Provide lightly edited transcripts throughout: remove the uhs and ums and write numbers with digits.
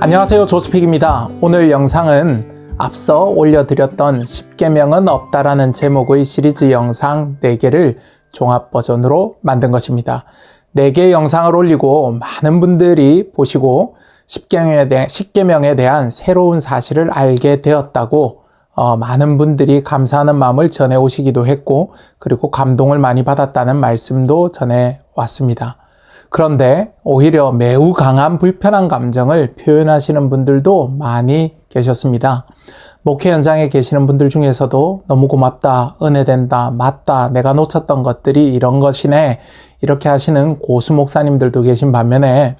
안녕하세요, 조스픽입니다. 오늘 영상은 앞서 올려드렸던 10계명은 없다라는 제목의 시리즈 영상 4개를 종합 버전으로 만든 것입니다. 4개 영상을 올리고 많은 분들이 보시고 10계명에 대한 새로운 사실을 알게 되었다고 많은 분들이 감사하는 마음을 전해 오시기도 했고, 그리고 감동을 많이 받았다는 말씀도 전해 왔습니다. 그런데 오히려 매우 강한 불편한 감정을 표현하시는 분들도 많이 계셨습니다. 목회 현장에 계시는 분들 중에서도 너무 고맙다, 은혜된다, 맞다, 내가 놓쳤던 것들이 이런 것이네, 이렇게 하시는 고수 목사님들도 계신 반면에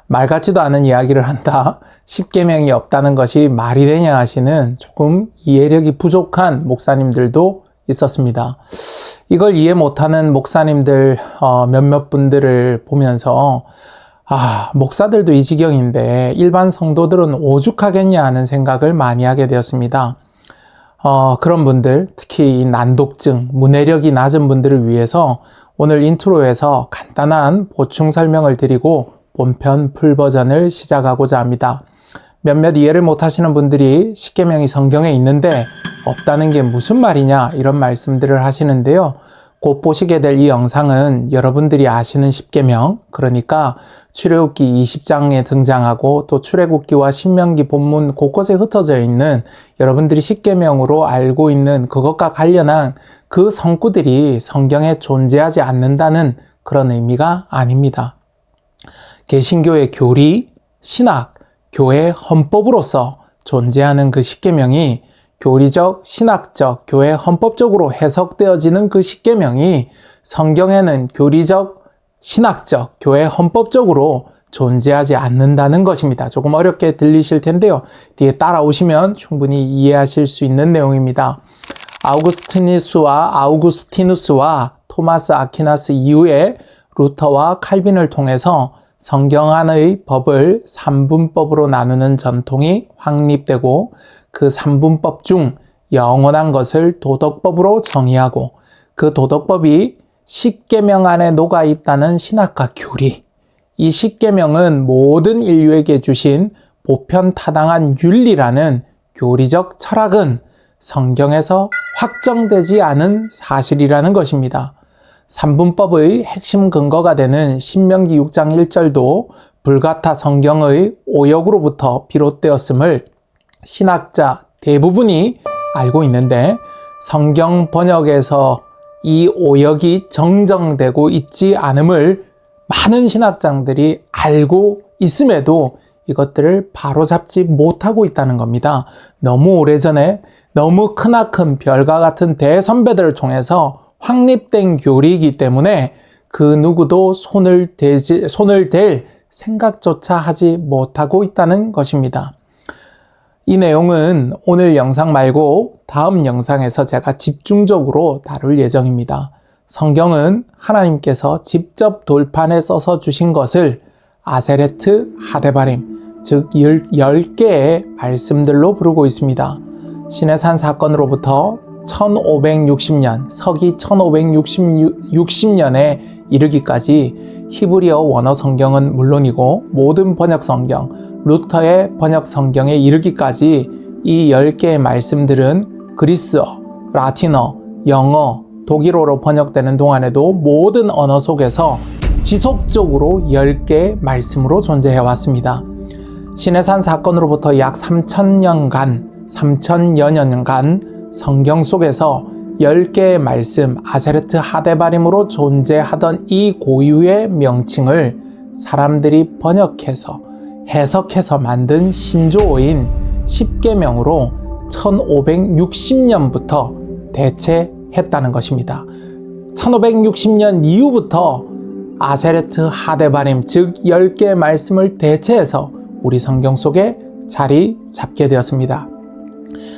말 같지도 않은 이야기를 한다, 10계명이 없다는 것이 말이 되냐 하시는 조금 이해력이 부족한 목사님들도 있었습니다. 이걸 이해 못하는 목사님들 몇몇 분들을 보면서 목사들도 이 지경인데 일반 성도들은 오죽하겠냐 하는 생각을 많이 하게 되었습니다. 그런 분들, 특히 이 난독증, 문해력이 낮은 분들을 위해서 오늘 인트로에서 간단한 보충 설명을 드리고 본편 풀버전을 시작하고자 합니다. 몇몇 이해를 못하시는 분들이 10계명이 성경에 있는데 없다는 게 무슨 말이냐, 이런 말씀들을 하시는데요. 곧 보시게 될 이 영상은 여러분들이 아시는 10계명, 그러니까 출애굽기 20장에 등장하고 또 출애굽기와 신명기 본문 곳곳에 흩어져 있는 여러분들이 10계명으로 알고 있는 그것과 관련한 그 성구들이 성경에 존재하지 않는다는 그런 의미가 아닙니다. 개신교의 교리, 신학, 교회 헌법으로서 존재하는 그 10계명이 교리적, 신학적, 교회 헌법적으로 해석되어지는 그 10계명이 성경에는 교리적, 신학적, 교회 헌법적으로 존재하지 않는다는 것입니다. 조금 어렵게 들리실 텐데요. 뒤에 따라오시면 충분히 이해하실 수 있는 내용입니다. 아우구스티누스와 토마스 아퀴나스 이후에 루터와 칼빈을 통해서 성경 안의 법을 3분법으로 나누는 전통이 확립되고, 그 3분법 중 영원한 것을 도덕법으로 정의하고, 그 도덕법이 10계명 안에 녹아 있다는 신학과 교리, 이 10계명은 모든 인류에게 주신 보편타당한 윤리라는 교리적 철학은 성경에서 확정되지 않은 사실이라는 것입니다. 3분법의 핵심 근거가 되는 신명기 6장 1절도 불가타 성경의 오역으로부터 비롯되었음을 신학자 대부분이 알고 있는데, 성경 번역에서 이 오역이 정정되고 있지 않음을 많은 신학자들이 알고 있음에도 이것들을 바로잡지 못하고 있다는 겁니다. 너무 오래전에 너무 크나큰 별과 같은 대선배들을 통해서 확립된 교리이기 때문에 그 누구도 손을 댈 생각조차 하지 못하고 있다는 것입니다. 이 내용은 오늘 영상 말고 다음 영상에서 제가 집중적으로 다룰 예정입니다. 성경은 하나님께서 직접 돌판에 써서 주신 것을 아세레트 하데바림, 즉 10개의 말씀들로 부르고 있습니다. 시내산 사건으로부터 1560년, 서기 1560년에 이르기까지 히브리어 원어 성경은 물론이고 모든 번역 성경, 루터의 번역 성경에 이르기까지 이 10개의 말씀들은 그리스어, 라틴어, 영어, 독일어로 번역되는 동안에도 모든 언어 속에서 지속적으로 10개의 말씀으로 존재해 왔습니다. 시내산 사건으로부터 약 3천여 년간 성경 속에서 10개의 말씀, 아세레트 하데바림으로 존재하던 이 고유의 명칭을 사람들이 번역해서 해석해서 만든 신조어인 10계명으로 1560년부터 대체했다는 것입니다. 1560년 이후부터 아세레트 하데바림, 즉 10개의 말씀을 대체해서 우리 성경 속에 자리 잡게 되었습니다.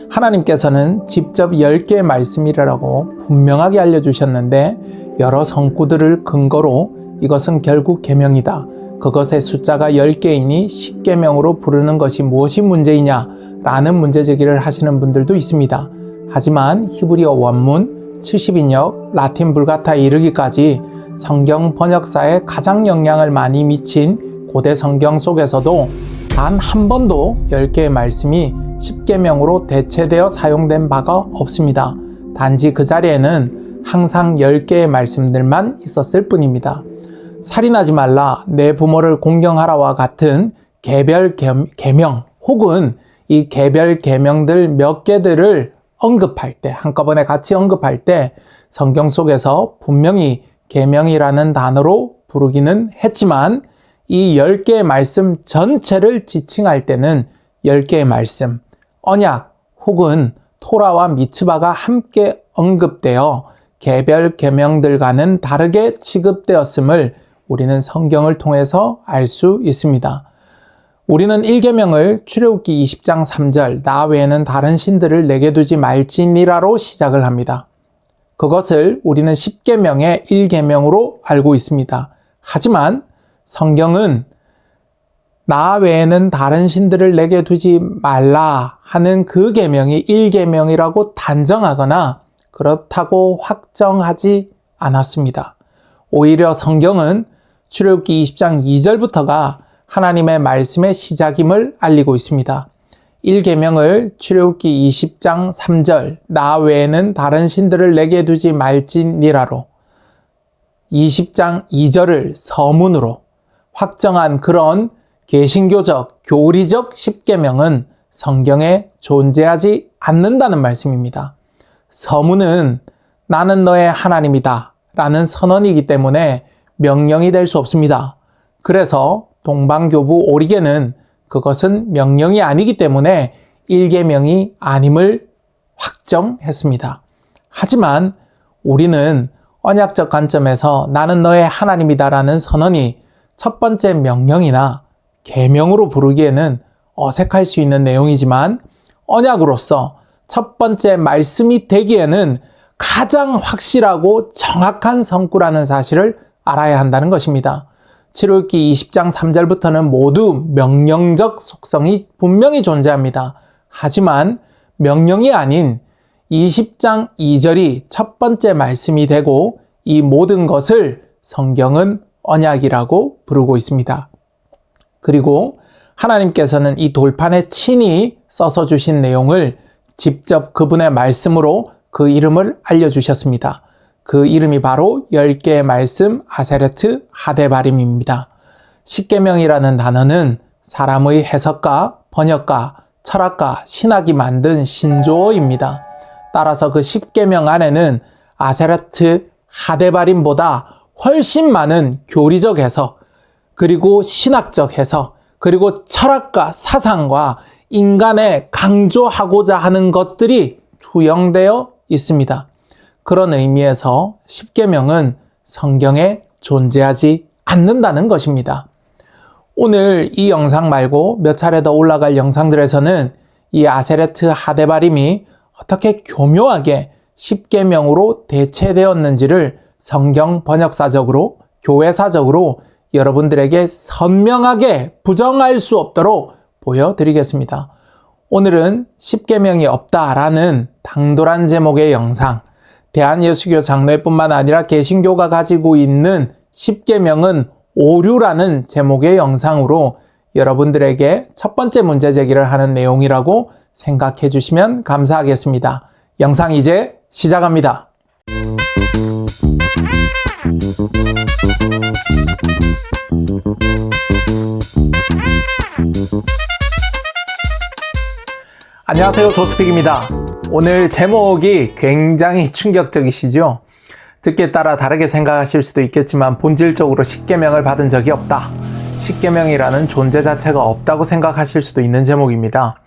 하나님께서는 직접 10개의 말씀이라고 분명하게 알려주셨는데, 여러 성구들을 근거로 이것은 결국 계명이다, 그것의 숫자가 10개이니 10계명으로 부르는 것이 무엇이 문제이냐 라는 문제제기를 하시는 분들도 있습니다. 하지만 히브리어 원문, 70인역, 라틴 불가타에 이르기까지 성경 번역사에 가장 영향을 많이 미친 고대 성경 속에서도 단 한 번도 10개의 말씀이 십계명으로 대체되어 사용된 바가 없습니다. 단지 그 자리에는 항상 10개의 말씀들만 있었을 뿐입니다. 살인하지 말라, 내 부모를 공경하라와 같은 개별 계명 혹은 이 개별 계명들 몇 개들을 언급할 때, 한꺼번에 같이 언급할 때 성경 속에서 분명히 계명이라는 단어로 부르기는 했지만 이 10개의 말씀 전체를 지칭할 때는 10개의 말씀, 언약 혹은 토라와 미츠바가 함께 언급되어 개별 계명들과는 다르게 취급되었음을 우리는 성경을 통해서 알 수 있습니다. 우리는 1계명을 출애굽기 20장 3절 나 외에는 다른 신들을 내게 두지 말지니라로 시작을 합니다. 그것을 우리는 10계명의 1계명으로 알고 있습니다. 하지만 성경은 나 외에는 다른 신들을 내게 두지 말라 하는 그 계명이 1계명이라고 단정하거나 그렇다고 확정하지 않았습니다. 오히려 성경은 출애굽기 20장 2절부터가 하나님의 말씀의 시작임을 알리고 있습니다. 1계명을 출애굽기 20장 3절 나 외에는 다른 신들을 내게 두지 말지니라로 20장 2절을 서문으로 확정한 그런 개신교적, 교리적 10계명은 성경에 존재하지 않는다는 말씀입니다. 서문은 나는 너의 하나님이다 라는 선언이기 때문에 명령이 될 수 없습니다. 그래서 동방교부 오리게는 그것은 명령이 아니기 때문에 1계명이 아님을 확정했습니다. 하지만 우리는 언약적 관점에서 나는 너의 하나님이다라는 선언이 첫 번째 명령이나 계명으로 부르기에는 어색할 수 있는 내용이지만 언약으로서 첫 번째 말씀이 되기에는 가장 확실하고 정확한 성구라는 사실을 알아야 한다는 것입니다. 출애굽기 20장 3절부터는 모두 명령적 속성이 분명히 존재합니다. 하지만 명령이 아닌 20장 2절이 첫 번째 말씀이 되고 이 모든 것을 성경은 언약이라고 부르고 있습니다. 그리고 하나님께서는 이 돌판에 친히 써서 주신 내용을 직접 그분의 말씀으로 그 이름을 알려주셨습니다. 그 이름이 바로 10개의 말씀 아세레트 하데바림입니다. 십계명이라는 단어는 사람의 해석가, 번역가, 철학가, 신학이 만든 신조어입니다. 따라서 그 십계명 안에는 아세레트 하데바림보다 훨씬 많은 교리적 해석, 그리고 신학적 해석, 그리고 철학과 사상과 인간에 강조하고자 하는 것들이 투영되어 있습니다. 그런 의미에서 십계명은 성경에 존재하지 않는다는 것입니다. 오늘 이 영상 말고 몇 차례 더 올라갈 영상들에서는 이 아세레트 하데바림이 어떻게 교묘하게 십계명으로 대체되었는지를 성경 번역사적으로, 교회사적으로 여러분들에게 선명하게 부정할 수 없도록 보여드리겠습니다. 오늘은 십계명이 없다라는 당돌한 제목의 영상, 대한예수교 장로회뿐만 아니라 개신교가 가지고 있는 십계명은 오류라는 제목의 영상으로 여러분들에게 첫 번째 문제 제기를 하는 내용이라고 생각해 주시면 감사하겠습니다. 영상 이제 시작합니다. 안녕하세요, 조스픽입니다. 오늘 제목이 굉장히 충격적이시죠? 듣기에 따라 다르게 생각하실 수도 있겠지만 본질적으로 십계명을 받은 적이 없다. 십계명이라는 존재 자체가 없다고 생각하실 수도 있는 제목입니다.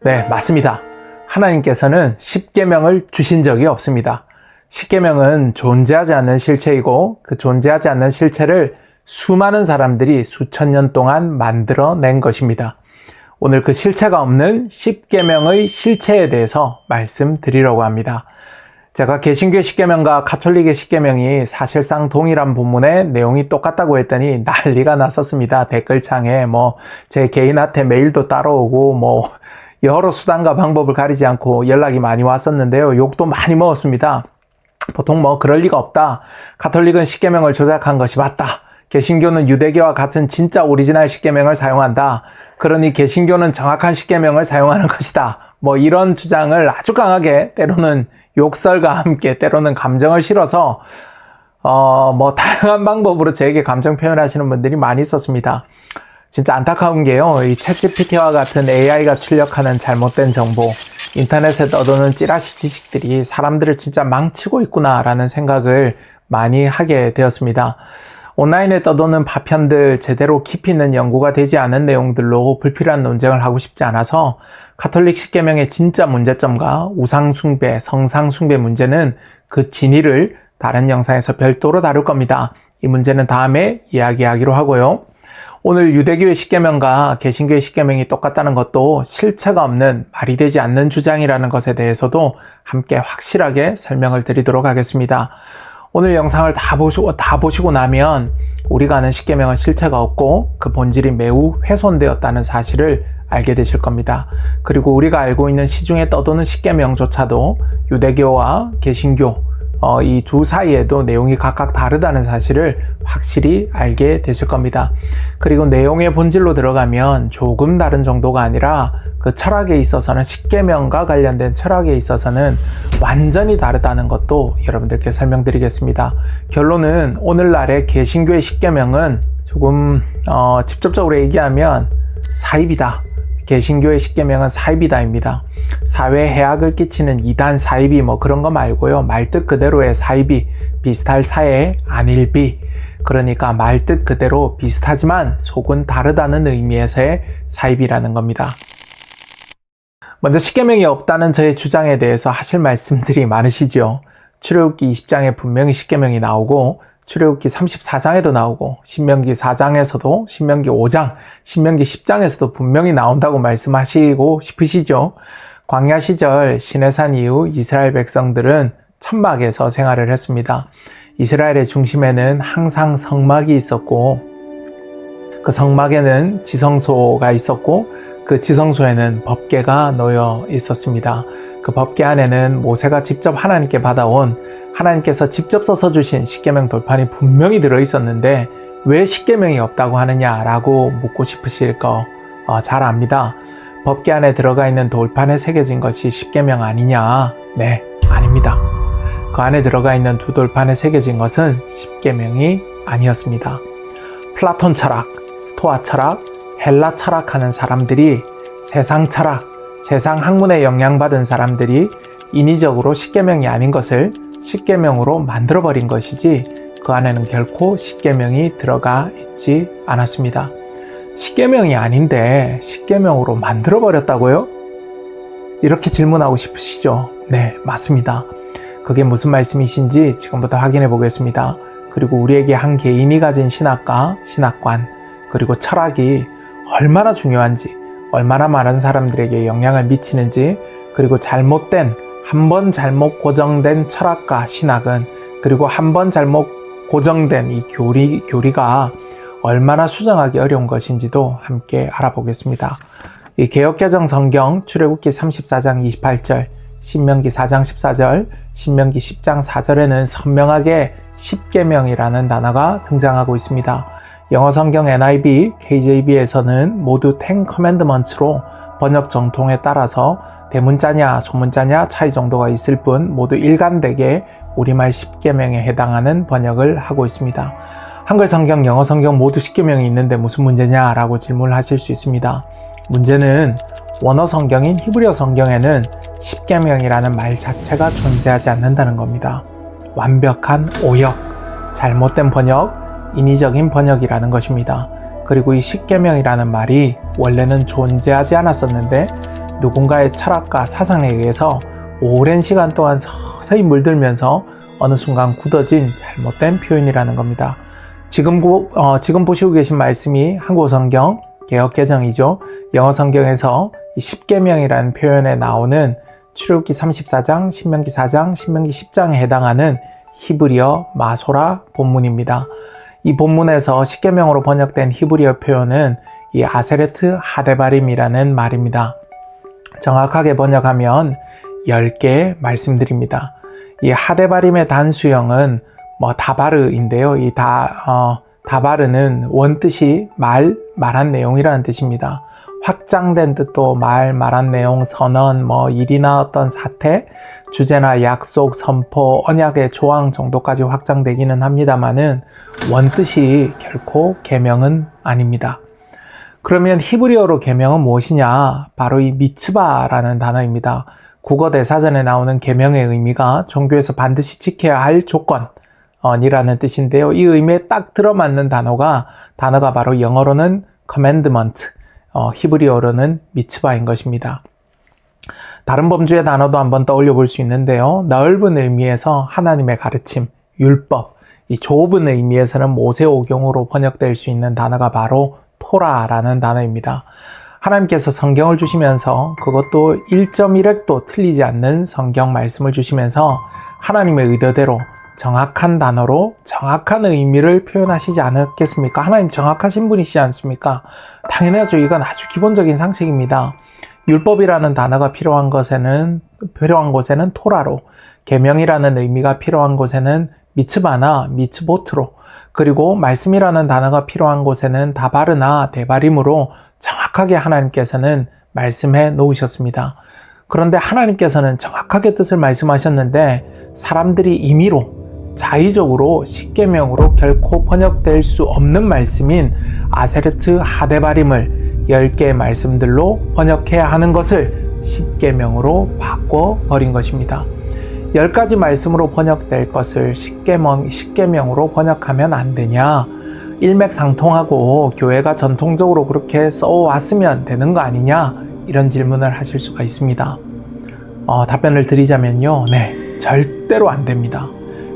네, 맞습니다. 하나님께서는 십계명을 주신 적이 없습니다. 십계명은 존재하지 않는 실체이고 그 존재하지 않는 실체를 수많은 사람들이 수천 년 동안 만들어낸 것입니다. 오늘 그 실체가 없는 십계명의 실체에 대해서 말씀드리려고 합니다. 제가 개신교의 십계명과 가톨릭의 십계명이 사실상 동일한 본문의 내용이 똑같다고 했더니 난리가 났었습니다. 댓글창에 제 개인한테 메일도 따라오고 여러 수단과 방법을 가리지 않고 연락이 많이 왔었는데요. 욕도 많이 먹었습니다. 보통 그럴 리가 없다. 가톨릭은 십계명을 조작한 것이 맞다. 개신교는 유대교와 같은 진짜 오리지널 십계명을 사용한다. 그러니 개신교는 정확한 십계명을 사용하는 것이다. 뭐 이런 주장을 아주 강하게 때로는 욕설과 함께 때로는 감정을 실어서 뭐 다양한 방법으로 저에게 감정 표현하시는 분들이 많이 있었습니다. 진짜 안타까운 게요. 이 챗GPT와 같은 AI가 출력하는 잘못된 정보, 인터넷에 떠도는 찌라시 지식들이 사람들을 진짜 망치고 있구나라는 생각을 많이 하게 되었습니다. 온라인에 떠도는 파편들, 제대로 깊이 있는 연구가 되지 않은 내용들로 불필요한 논쟁을 하고 싶지 않아서 가톨릭 십계명의 진짜 문제점과 우상숭배, 성상숭배 문제는 그 진위를 다른 영상에서 별도로 다룰 겁니다. 이 문제는 다음에 이야기하기로 하고요. 오늘 유대교의 십계명과 개신교의 십계명이 똑같다는 것도 실체가 없는, 말이 되지 않는 주장이라는 것에 대해서도 함께 확실하게 설명을 드리도록 하겠습니다. 오늘 영상을 다 보시고 나면 우리가 아는 십계명은 실체가 없고 그 본질이 매우 훼손되었다는 사실을 알게 되실 겁니다. 그리고 우리가 알고 있는 시중에 떠도는 십계명조차도 유대교와 개신교 이 두 사이에도 내용이 각각 다르다는 사실을 확실히 알게 되실 겁니다. 그리고 내용의 본질로 들어가면 조금 다른 정도가 아니라 그 철학에 있어서는 십계명과 관련된 철학에 있어서는 완전히 다르다는 것도 여러분들께 설명드리겠습니다. 결론은 오늘날의 개신교의 십계명은 조금 직접적으로 얘기하면 사입이다. 개신교의 십계명은 사입이다입니다. 사회에 해악을 끼치는 이단 사입이 뭐 그런 거 말고요. 말뜻 그대로의 사입이 비슷할 사회 안일비, 그러니까 말뜻 그대로 비슷하지만 속은 다르다는 의미에서의 사입이라는 겁니다. 먼저 십계명이 없다는 저의 주장에 대해서 하실 말씀들이 많으시죠. 출애굽기 20장에 분명히 십계명이 나오고 출애굽기 34장에도 나오고 신명기 4장에서도 신명기 5장, 신명기 10장에서도 분명히 나온다고 말씀하시고 싶으시죠. 광야 시절 시내산 이후 이스라엘 백성들은 천막에서 생활을 했습니다. 이스라엘의 중심에는 항상 성막이 있었고 그 성막에는 지성소가 있었고 그 지성소에는 법궤가 놓여 있었습니다. 그 법궤 안에는 모세가 직접 하나님께 받아온, 하나님께서 직접 써서 주신 십계명 돌판이 분명히 들어 있었는데 왜 십계명이 없다고 하느냐라고 묻고 싶으실 거 잘 압니다. 법궤 안에 들어가 있는 돌판에 새겨진 것이 십계명 아니냐? 네, 아닙니다. 그 안에 들어가 있는 두 돌판에 새겨진 것은 십계명이 아니었습니다. 플라톤 철학, 스토아 철학, 헬라 철학하는 사람들이 세상 철학, 세상 학문에 영향받은 사람들이 인위적으로 십계명이 아닌 것을 십계명으로 만들어버린 것이지 그 안에는 결코 십계명이 들어가 있지 않았습니다. 십계명이 아닌데 십계명으로 만들어버렸다고요? 이렇게 질문하고 싶으시죠? 네, 맞습니다. 그게 무슨 말씀이신지 지금부터 확인해 보겠습니다. 그리고 우리에게 한 개인이 가진 신학과, 신학관, 그리고 철학이 얼마나 중요한지, 얼마나 많은 사람들에게 영향을 미치는지, 그리고 잘못된, 한 번 잘못 고정된 철학과 신학은, 그리고 한 번 잘못 고정된 이 교리가 얼마나 수정하기 어려운 것인지도 함께 알아보겠습니다. 이 개역개정 성경 출애굽기 34장 28절, 신명기 4장 14절, 신명기 10장 4절에는 선명하게 십계명이라는 단어가 등장하고 있습니다. 영어 성경 NIV, KJV에서는 모두 10 Commandments로 번역 정통에 따라서 대문자냐 소문자냐 차이 정도가 있을 뿐 모두 일관되게 우리말 십계명에 해당하는 번역을 하고 있습니다. 한글 성경, 영어 성경 모두 십계명이 있는데 무슨 문제냐라고 질문을 하실 수 있습니다. 문제는 원어 성경인 히브리어 성경에는 십계명이라는 말 자체가 존재하지 않는다는 겁니다. 완벽한 오역, 잘못된 번역, 인위적인 번역이라는 것입니다. 그리고 이 십계명이라는 말이 원래는 존재하지 않았었는데 누군가의 철학과 사상에 의해서 오랜 시간 동안 서서히 물들면서 어느 순간 굳어진 잘못된 표현이라는 겁니다. 지금 보시고 계신 말씀이 한국어 성경 개역개정이죠. 영어 성경에서 이 십계명이라는 표현에 나오는 출애굽기 34장, 신명기 4장, 신명기 10장에 해당하는 히브리어 마소라 본문입니다. 이 본문에서 십계명으로 번역된 히브리어 표현은 이 아세레트 하데바림이라는 말입니다. 정확하게 번역하면 10개 말씀드립니다. 이 하데바림의 단수형은 다바르인데요. 이 다바르는 원뜻이 말한 내용이라는 뜻입니다. 확장된 뜻도 말한 내용, 선언, 일이나 어떤 사태, 주제나 약속, 선포, 언약의 조항 정도까지 확장되기는 합니다만은 원뜻이 결코 계명은 아닙니다. 그러면 히브리어로 계명은 무엇이냐? 바로 이 미츠바라는 단어입니다. 국어 대사전에 나오는 계명의 의미가 종교에서 반드시 지켜야 할 조건이라는 뜻인데요. 이 의미에 딱 들어맞는 단어가 바로 영어로는 commandment, 히브리어로는 미츠바인 것입니다. 다른 범주의 단어도 한번 떠올려 볼 수 있는데요. 넓은 의미에서 하나님의 가르침, 율법, 이 좁은 의미에서는 모세오경으로 번역될 수 있는 단어가 바로 토라라는 단어입니다. 하나님께서 성경을 주시면서 그것도 1.1획도 틀리지 않는 성경 말씀을 주시면서 하나님의 의도대로 정확한 단어로 정확한 의미를 표현하시지 않았겠습니까? 하나님 정확하신 분이시지 않습니까? 당연하죠. 이건 아주 기본적인 상식입니다. 율법이라는 단어가 필요한 곳에는 토라로, 계명이라는 의미가 필요한 곳에는 미츠바나 미츠보트로, 그리고 말씀이라는 단어가 필요한 곳에는 다바르나 데바림으로 정확하게 하나님께서는 말씀해 놓으셨습니다. 그런데 하나님께서는 정확하게 뜻을 말씀하셨는데 사람들이 임의로 자의적으로 십계명으로 결코 번역될 수 없는 말씀인 아세르트 하데바림을 10개의 말씀들로 번역해야 하는 것을 십계명으로 바꿔버린 것입니다. 10가지 말씀으로 번역될 것을 십계명으로 번역하면 안 되냐? 일맥상통하고 교회가 전통적으로 그렇게 써왔으면 되는 거 아니냐? 이런 질문을 하실 수가 있습니다. 답변을 드리자면요. 네, 절대로 안 됩니다.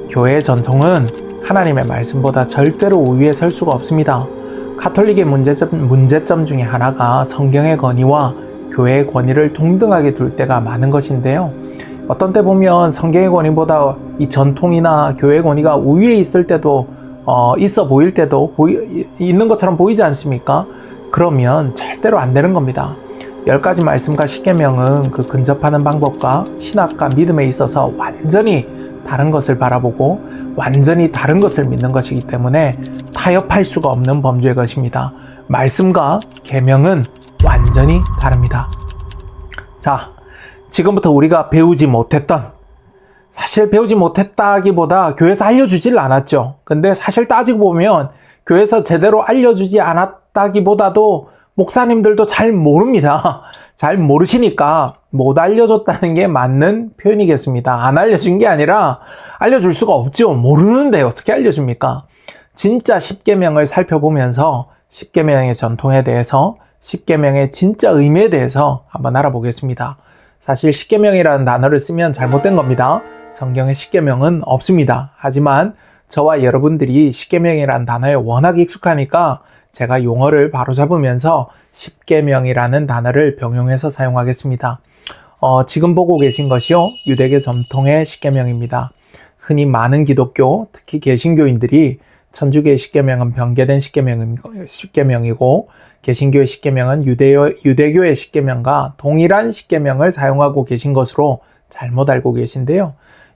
교회의 전통은 하나님의 말씀보다 절대로 우위에 설 수가 없습니다. 가톨릭의 문제점 중에 하나가 성경의 권위와 교회의 권위를 동등하게 둘 때가 많은 것인데요. 어떤 때 보면 성경의 권위보다 이 전통이나 교회의 권위가 우위에 있을 때도 있어 보일 때도 있는 것처럼 보이지 않습니까? 그러면 절대로 안 되는 겁니다. 10가지 말씀과 십계명은 그 근접하는 방법과 신학과 믿음에 있어서 완전히 다른 것을 바라보고 완전히 다른 것을 믿는 것이기 때문에 타협할 수가 없는 범죄의 것입니다. 말씀과 계명은 완전히 다릅니다. 자, 지금부터 우리가 사실 배우지 못했다기보다 교회에서 알려주질 않았죠. 근데 사실 따지고 보면 교회에서 제대로 알려주지 않았다기보다도 목사님들도 잘 모릅니다. 잘 모르시니까 못 알려줬다는 게 맞는 표현이겠습니다. 안 알려준 게 아니라 알려줄 수가 없죠. 모르는데 어떻게 알려줍니까? 진짜 십계명을 살펴보면서 십계명의 전통에 대해서, 십계명의 진짜 의미에 대해서 한번 알아보겠습니다. 사실 십계명이라는 단어를 쓰면 잘못된 겁니다. 성경에 십계명은 없습니다. 하지만 저와 여러분들이 십계명이라는 단어에 워낙 익숙하니까 제가 용어를 바로잡으면서 십계명이라는 단어를 병용해서 사용하겠습니다. 지금 보고 계신 것이요, 유대계 전통의 십계명입니다. 흔히 많은 기독교, 특히 개신교인들이 천주교의 십계명은 변개된 십계명이고 개신교의 십계명은 유대교의 십계명과 동일한 십계명을 사용하고 계신 것으로 잘못 알고 계신데요.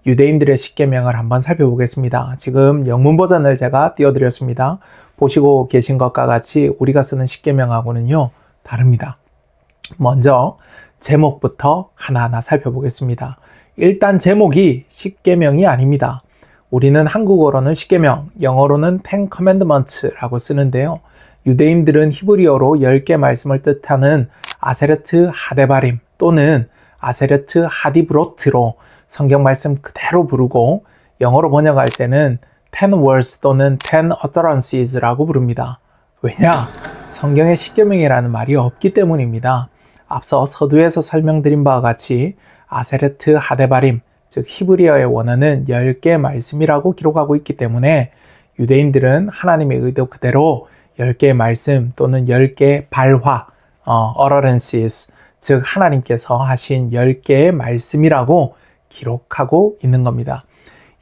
유대인들의 십계명을 한번 살펴보겠습니다. 지금 영문 버전을 제가 띄워드렸습니다. 보시고 계신 것과 같이 우리가 쓰는 십계명하고는요, 다릅니다. 먼저 제목부터 하나하나 살펴보겠습니다. 일단 제목이 십계명이 아닙니다. 우리는 한국어로는 십계명, 영어로는 Ten Commandments라고 쓰는데요. 유대인들은 히브리어로 10개 말씀을 뜻하는 아세르트 하데바림 또는 아세르트 하디브로트로 성경 말씀 그대로 부르고 영어로 번역할 때는 10 words 또는 10 utterances 라고 부릅니다. 왜냐? 성경에 십계명이라는 말이 없기 때문입니다. 앞서 서두에서 설명드린 바와 같이 아세르트 하데바림, 즉 히브리어의 원어는 10개 말씀이라고 기록하고 있기 때문에 유대인들은 하나님의 의도 그대로 10개의 말씀 또는 10개의 발화, utterances, 즉 하나님께서 하신 10개의 말씀이라고 기록하고 있는 겁니다.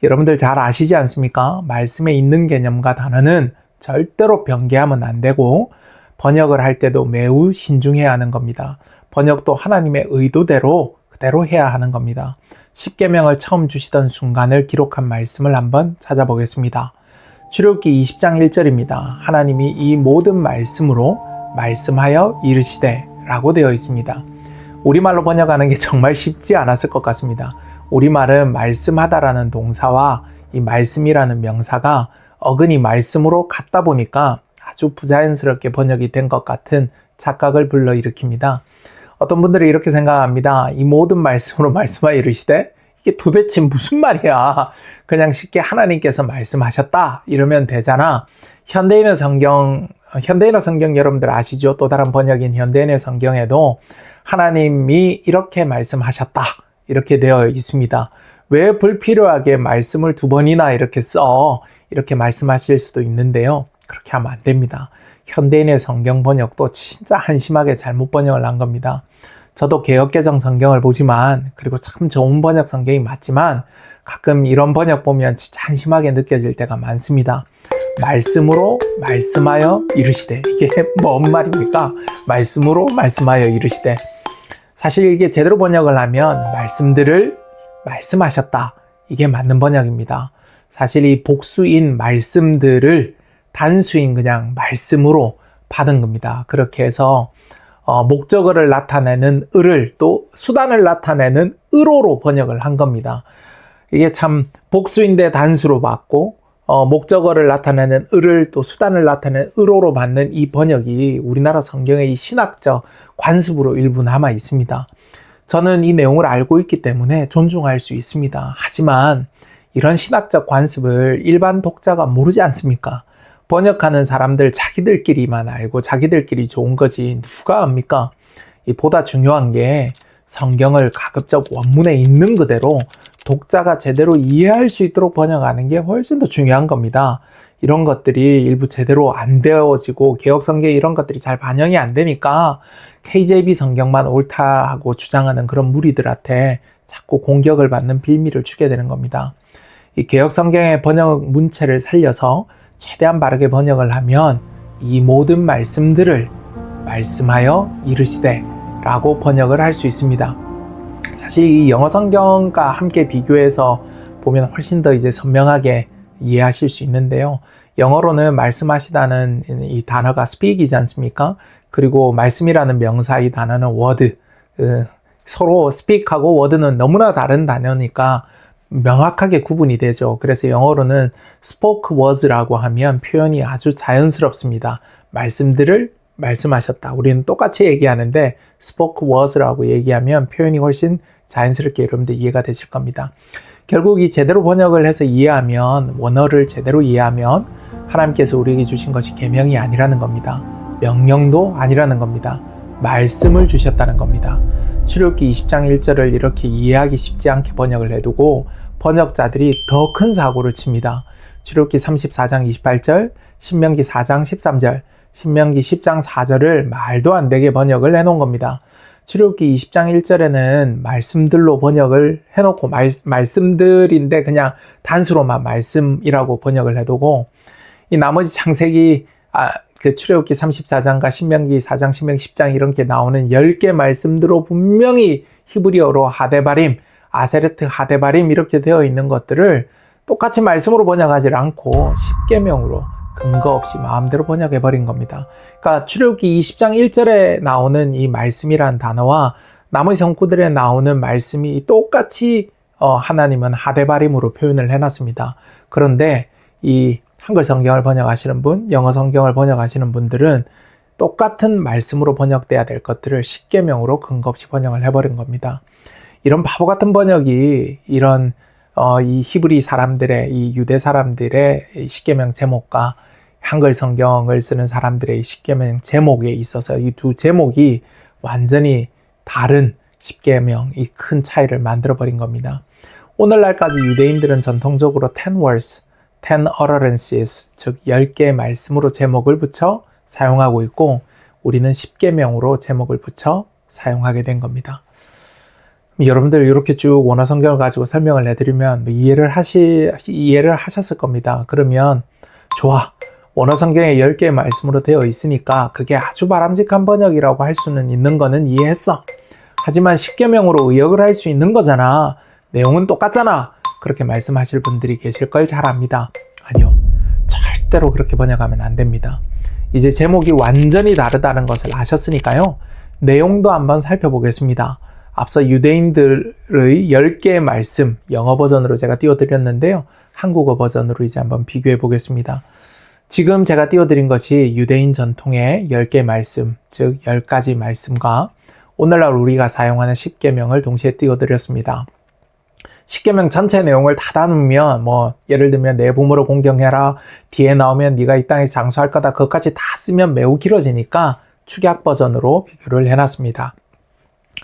여러분들 잘 아시지 않습니까? 말씀에 있는 개념과 단어는 절대로 변개하면 안 되고 번역을 할 때도 매우 신중해야 하는 겁니다. 번역도 하나님의 의도대로 그대로 해야 하는 겁니다. 십계명을 처음 주시던 순간을 기록한 말씀을 한번 찾아보겠습니다. 출애굽기 20장 1절입니다. 하나님이 이 모든 말씀으로 말씀하여 이르시되 라고 되어 있습니다. 우리말로 번역하는 게 정말 쉽지 않았을 것 같습니다. 우리말은 말씀하다라는 동사와 이 말씀이라는 명사가 어근이 말씀으로 같다 보니까 아주 부자연스럽게 번역이 된 것 같은 착각을 불러일으킵니다. 어떤 분들이 이렇게 생각합니다. 이 모든 말씀으로 말씀하여 이르시되 이게 도대체 무슨 말이야. 그냥 쉽게 하나님께서 말씀하셨다 이러면 되잖아. 현대인의 성경 여러분들 아시죠? 또 다른 번역인 현대인의 성경에도 하나님이 이렇게 말씀하셨다 이렇게 되어 있습니다. 왜 불필요하게 말씀을 두 번이나 이렇게 이렇게 말씀하실 수도 있는데요. 그렇게 하면 안 됩니다. 현대인의 성경 번역도 진짜 한심하게 잘못 번역을 한 겁니다. 저도 개역개정 성경을 보지만, 그리고 참 좋은 번역 성경이 맞지만 가끔 이런 번역 보면 진짜 한심하게 느껴질 때가 많습니다. 말씀으로 말씀하여 이르시되, 이게 뭔 말입니까? 말씀으로 말씀하여 이르시되, 사실 이게 제대로 번역을 하면 말씀들을 말씀하셨다, 이게 맞는 번역입니다. 사실 이 복수인 말씀들을 단수인 그냥 말씀으로 받은 겁니다. 그렇게 해서 목적어를 나타내는 을을 또 수단을 나타내는 을어로 번역을 한 겁니다. 이게 참 복수인데 단수로 받고 목적어를 나타내는 을을 또 수단을 나타내는 을어로 받는 이 번역이 우리나라 성경의 이 신학적 관습으로 일부 남아 있습니다. 저는 이 내용을 알고 있기 때문에 존중할 수 있습니다. 하지만 이런 신학적 관습을 일반 독자가 모르지 않습니까? 번역하는 사람들 자기들끼리만 알고 자기들끼리 좋은 거지 누가 압니까? 보다 중요한 게 성경을 가급적 원문에 있는 그대로 독자가 제대로 이해할 수 있도록 번역하는 게 훨씬 더 중요한 겁니다. 이런 것들이 일부 제대로 안 되어지고 개역성경에 이런 것들이 잘 반영이 안 되니까 KJV 성경만 옳다 하고 주장하는 그런 무리들한테 자꾸 공격을 받는 빌미를 주게 되는 겁니다. 이 개역성경의 번역 문체를 살려서 최대한 바르게 번역을 하면 이 모든 말씀들을 말씀하여 이르시되 라고 번역을 할 수 있습니다. 사실 이 영어 성경과 함께 비교해서 보면 훨씬 더 이제 선명하게 이해하실 수 있는데요. 영어로는 말씀하시다는 이 단어가 speak이지 않습니까? 그리고 말씀이라는 명사 이 단어는 word. 서로 speak하고 word는 너무나 다른 단어니까 명확하게 구분이 되죠. 그래서 영어로는 spoke words라고 하면 표현이 아주 자연스럽습니다. 말씀들을 말씀하셨다. 우리는 똑같이 얘기하는데 spoke words라고 얘기하면 표현이 훨씬 자연스럽게 여러분들 이해가 되실 겁니다. 결국 이 제대로 번역을 해서 이해하면, 원어를 제대로 이해하면 하나님께서 우리에게 주신 것이 계명이 아니라는 겁니다. 명령도 아니라는 겁니다. 말씀을 주셨다는 겁니다. 출애굽기 20장 1절을 이렇게 이해하기 쉽지 않게 번역을 해두고 번역자들이 더 큰 사고를 칩니다. 출애굽기 34장 28절, 신명기 4장 13절, 신명기 10장 4절을 말도 안 되게 번역을 해놓은 겁니다. 출애굽기 20장 1절에는 말씀들로 번역을 해놓고 말씀들인데 그냥 단수로만 말씀이라고 번역을 해두고 이 나머지 창세기 그 출애굽기 34장과 신명기 4장, 신명기 10장 이렇게 나오는 10개 말씀대로 분명히 히브리어로 하데바림, 아세르트 하데바림 이렇게 되어 있는 것들을 똑같이 말씀으로 번역하지 않고 십계명으로 근거 없이 마음대로 번역해버린 겁니다. 그러니까 출애굽기 20장 1절에 나오는 이 말씀이란 단어와 나머지 성구들에 나오는 말씀이 똑같이 하나님은 하데바림으로 표현을 해놨습니다. 그런데 이 한글 성경을 번역하시는 분, 영어 성경을 번역하시는 분들은 똑같은 말씀으로 번역돼야 될 것들을 십계명으로 근거 없이 번역을 해버린 겁니다. 이런 바보 같은 번역이 이런 이 히브리 사람들의, 이 유대 사람들의 십계명 제목과 한글 성경을 쓰는 사람들의 십계명 제목에 있어서 이 두 제목이 완전히 다른 십계명, 이 큰 차이를 만들어버린 겁니다. 오늘날까지 유대인들은 전통적으로 10 words, 10 utterances, 즉 10개의 말씀으로 제목을 붙여 사용하고 있고 우리는 십계명으로 제목을 붙여 사용하게 된 겁니다. 여러분들 이렇게 쭉 원어 성경을 가지고 설명을 해드리면 이해를 하셨을 겁니다. 그러면 좋아, 원어 성경에 10개의 말씀으로 되어 있으니까 그게 아주 바람직한 번역이라고 할 수는 있는 거는 이해했어. 하지만 십계명으로 의역을 할 수 있는 거잖아. 내용은 똑같잖아. 그렇게 말씀하실 분들이 계실 걸 잘 압니다. 아니요, 절대로 그렇게 번역하면 안 됩니다. 이제 제목이 완전히 다르다는 것을 아셨으니까요. 내용도 한번 살펴보겠습니다. 앞서 유대인들의 10개의 말씀, 영어 버전으로 제가 띄워드렸는데요. 한국어 버전으로 이제 한번 비교해 보겠습니다. 지금 제가 띄워드린 것이 유대인 전통의 10개 말씀, 즉 10가지 말씀과 오늘날 우리가 사용하는 10계명을 동시에 띄워드렸습니다. 10계명 전체 내용을 다 담으면 예를 들면 내 부모를 공경해라, 뒤에 나오면 네가 이 땅에 장수할 거다, 그것까지 다 쓰면 매우 길어지니까 축약 버전으로 비교를 해놨습니다.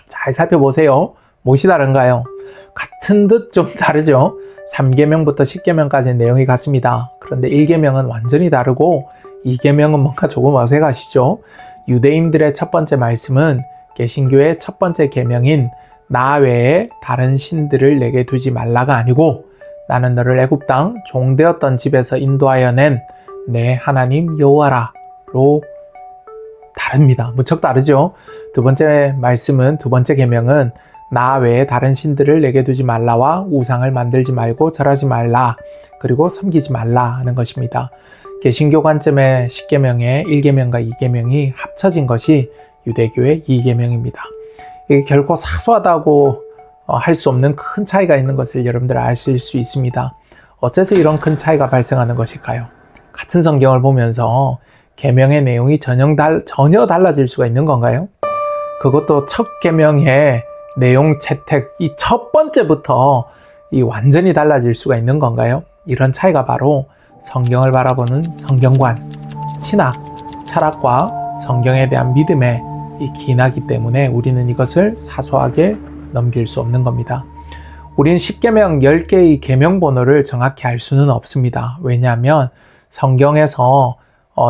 잘 살펴보세요. 무엇이 다른가요? 같은 듯 좀 다르죠? 3계명부터 10계명까지 내용이 같습니다. 그런데 1계명은 완전히 다르고 2계명은 뭔가 조금 어색하시죠? 유대인들의 첫 번째 말씀은 개신교의 첫 번째 계명인 나 외에 다른 신들을 내게 두지 말라가 아니고 나는 너를 애굽 땅 종되었던 집에서 인도하여 낸 내 하나님 여호와라로 다릅니다. 무척 다르죠? 두 번째 말씀은, 두 번째 계명은 나 외에 다른 신들을 내게 두지 말라와 우상을 만들지 말고 절하지 말라, 그리고 섬기지 말라 하는 것입니다. 개신교 관점의 10계명의 1계명과 2계명이 합쳐진 것이 유대교의 2계명입니다. 이게 결코 사소하다고 할 수 없는 큰 차이가 있는 것을 여러분들 아실 수 있습니다. 어째서 이런 큰 차이가 발생하는 것일까요? 같은 성경을 보면서 계명의 내용이 전혀 달라질 수가 있는 건가요? 그것도 첫 계명의 내용 채택, 이 첫 번째부터 완전히 달라질 수가 있는 건가요? 이런 차이가 바로 성경을 바라보는 성경관, 신학, 철학과 성경에 대한 믿음의 이 기나기 때문에 우리는 이것을 사소하게 넘길 수 없는 겁니다. 우리는 10계명 10개의 계명 번호를 정확히 알 수는 없습니다. 왜냐하면 성경에서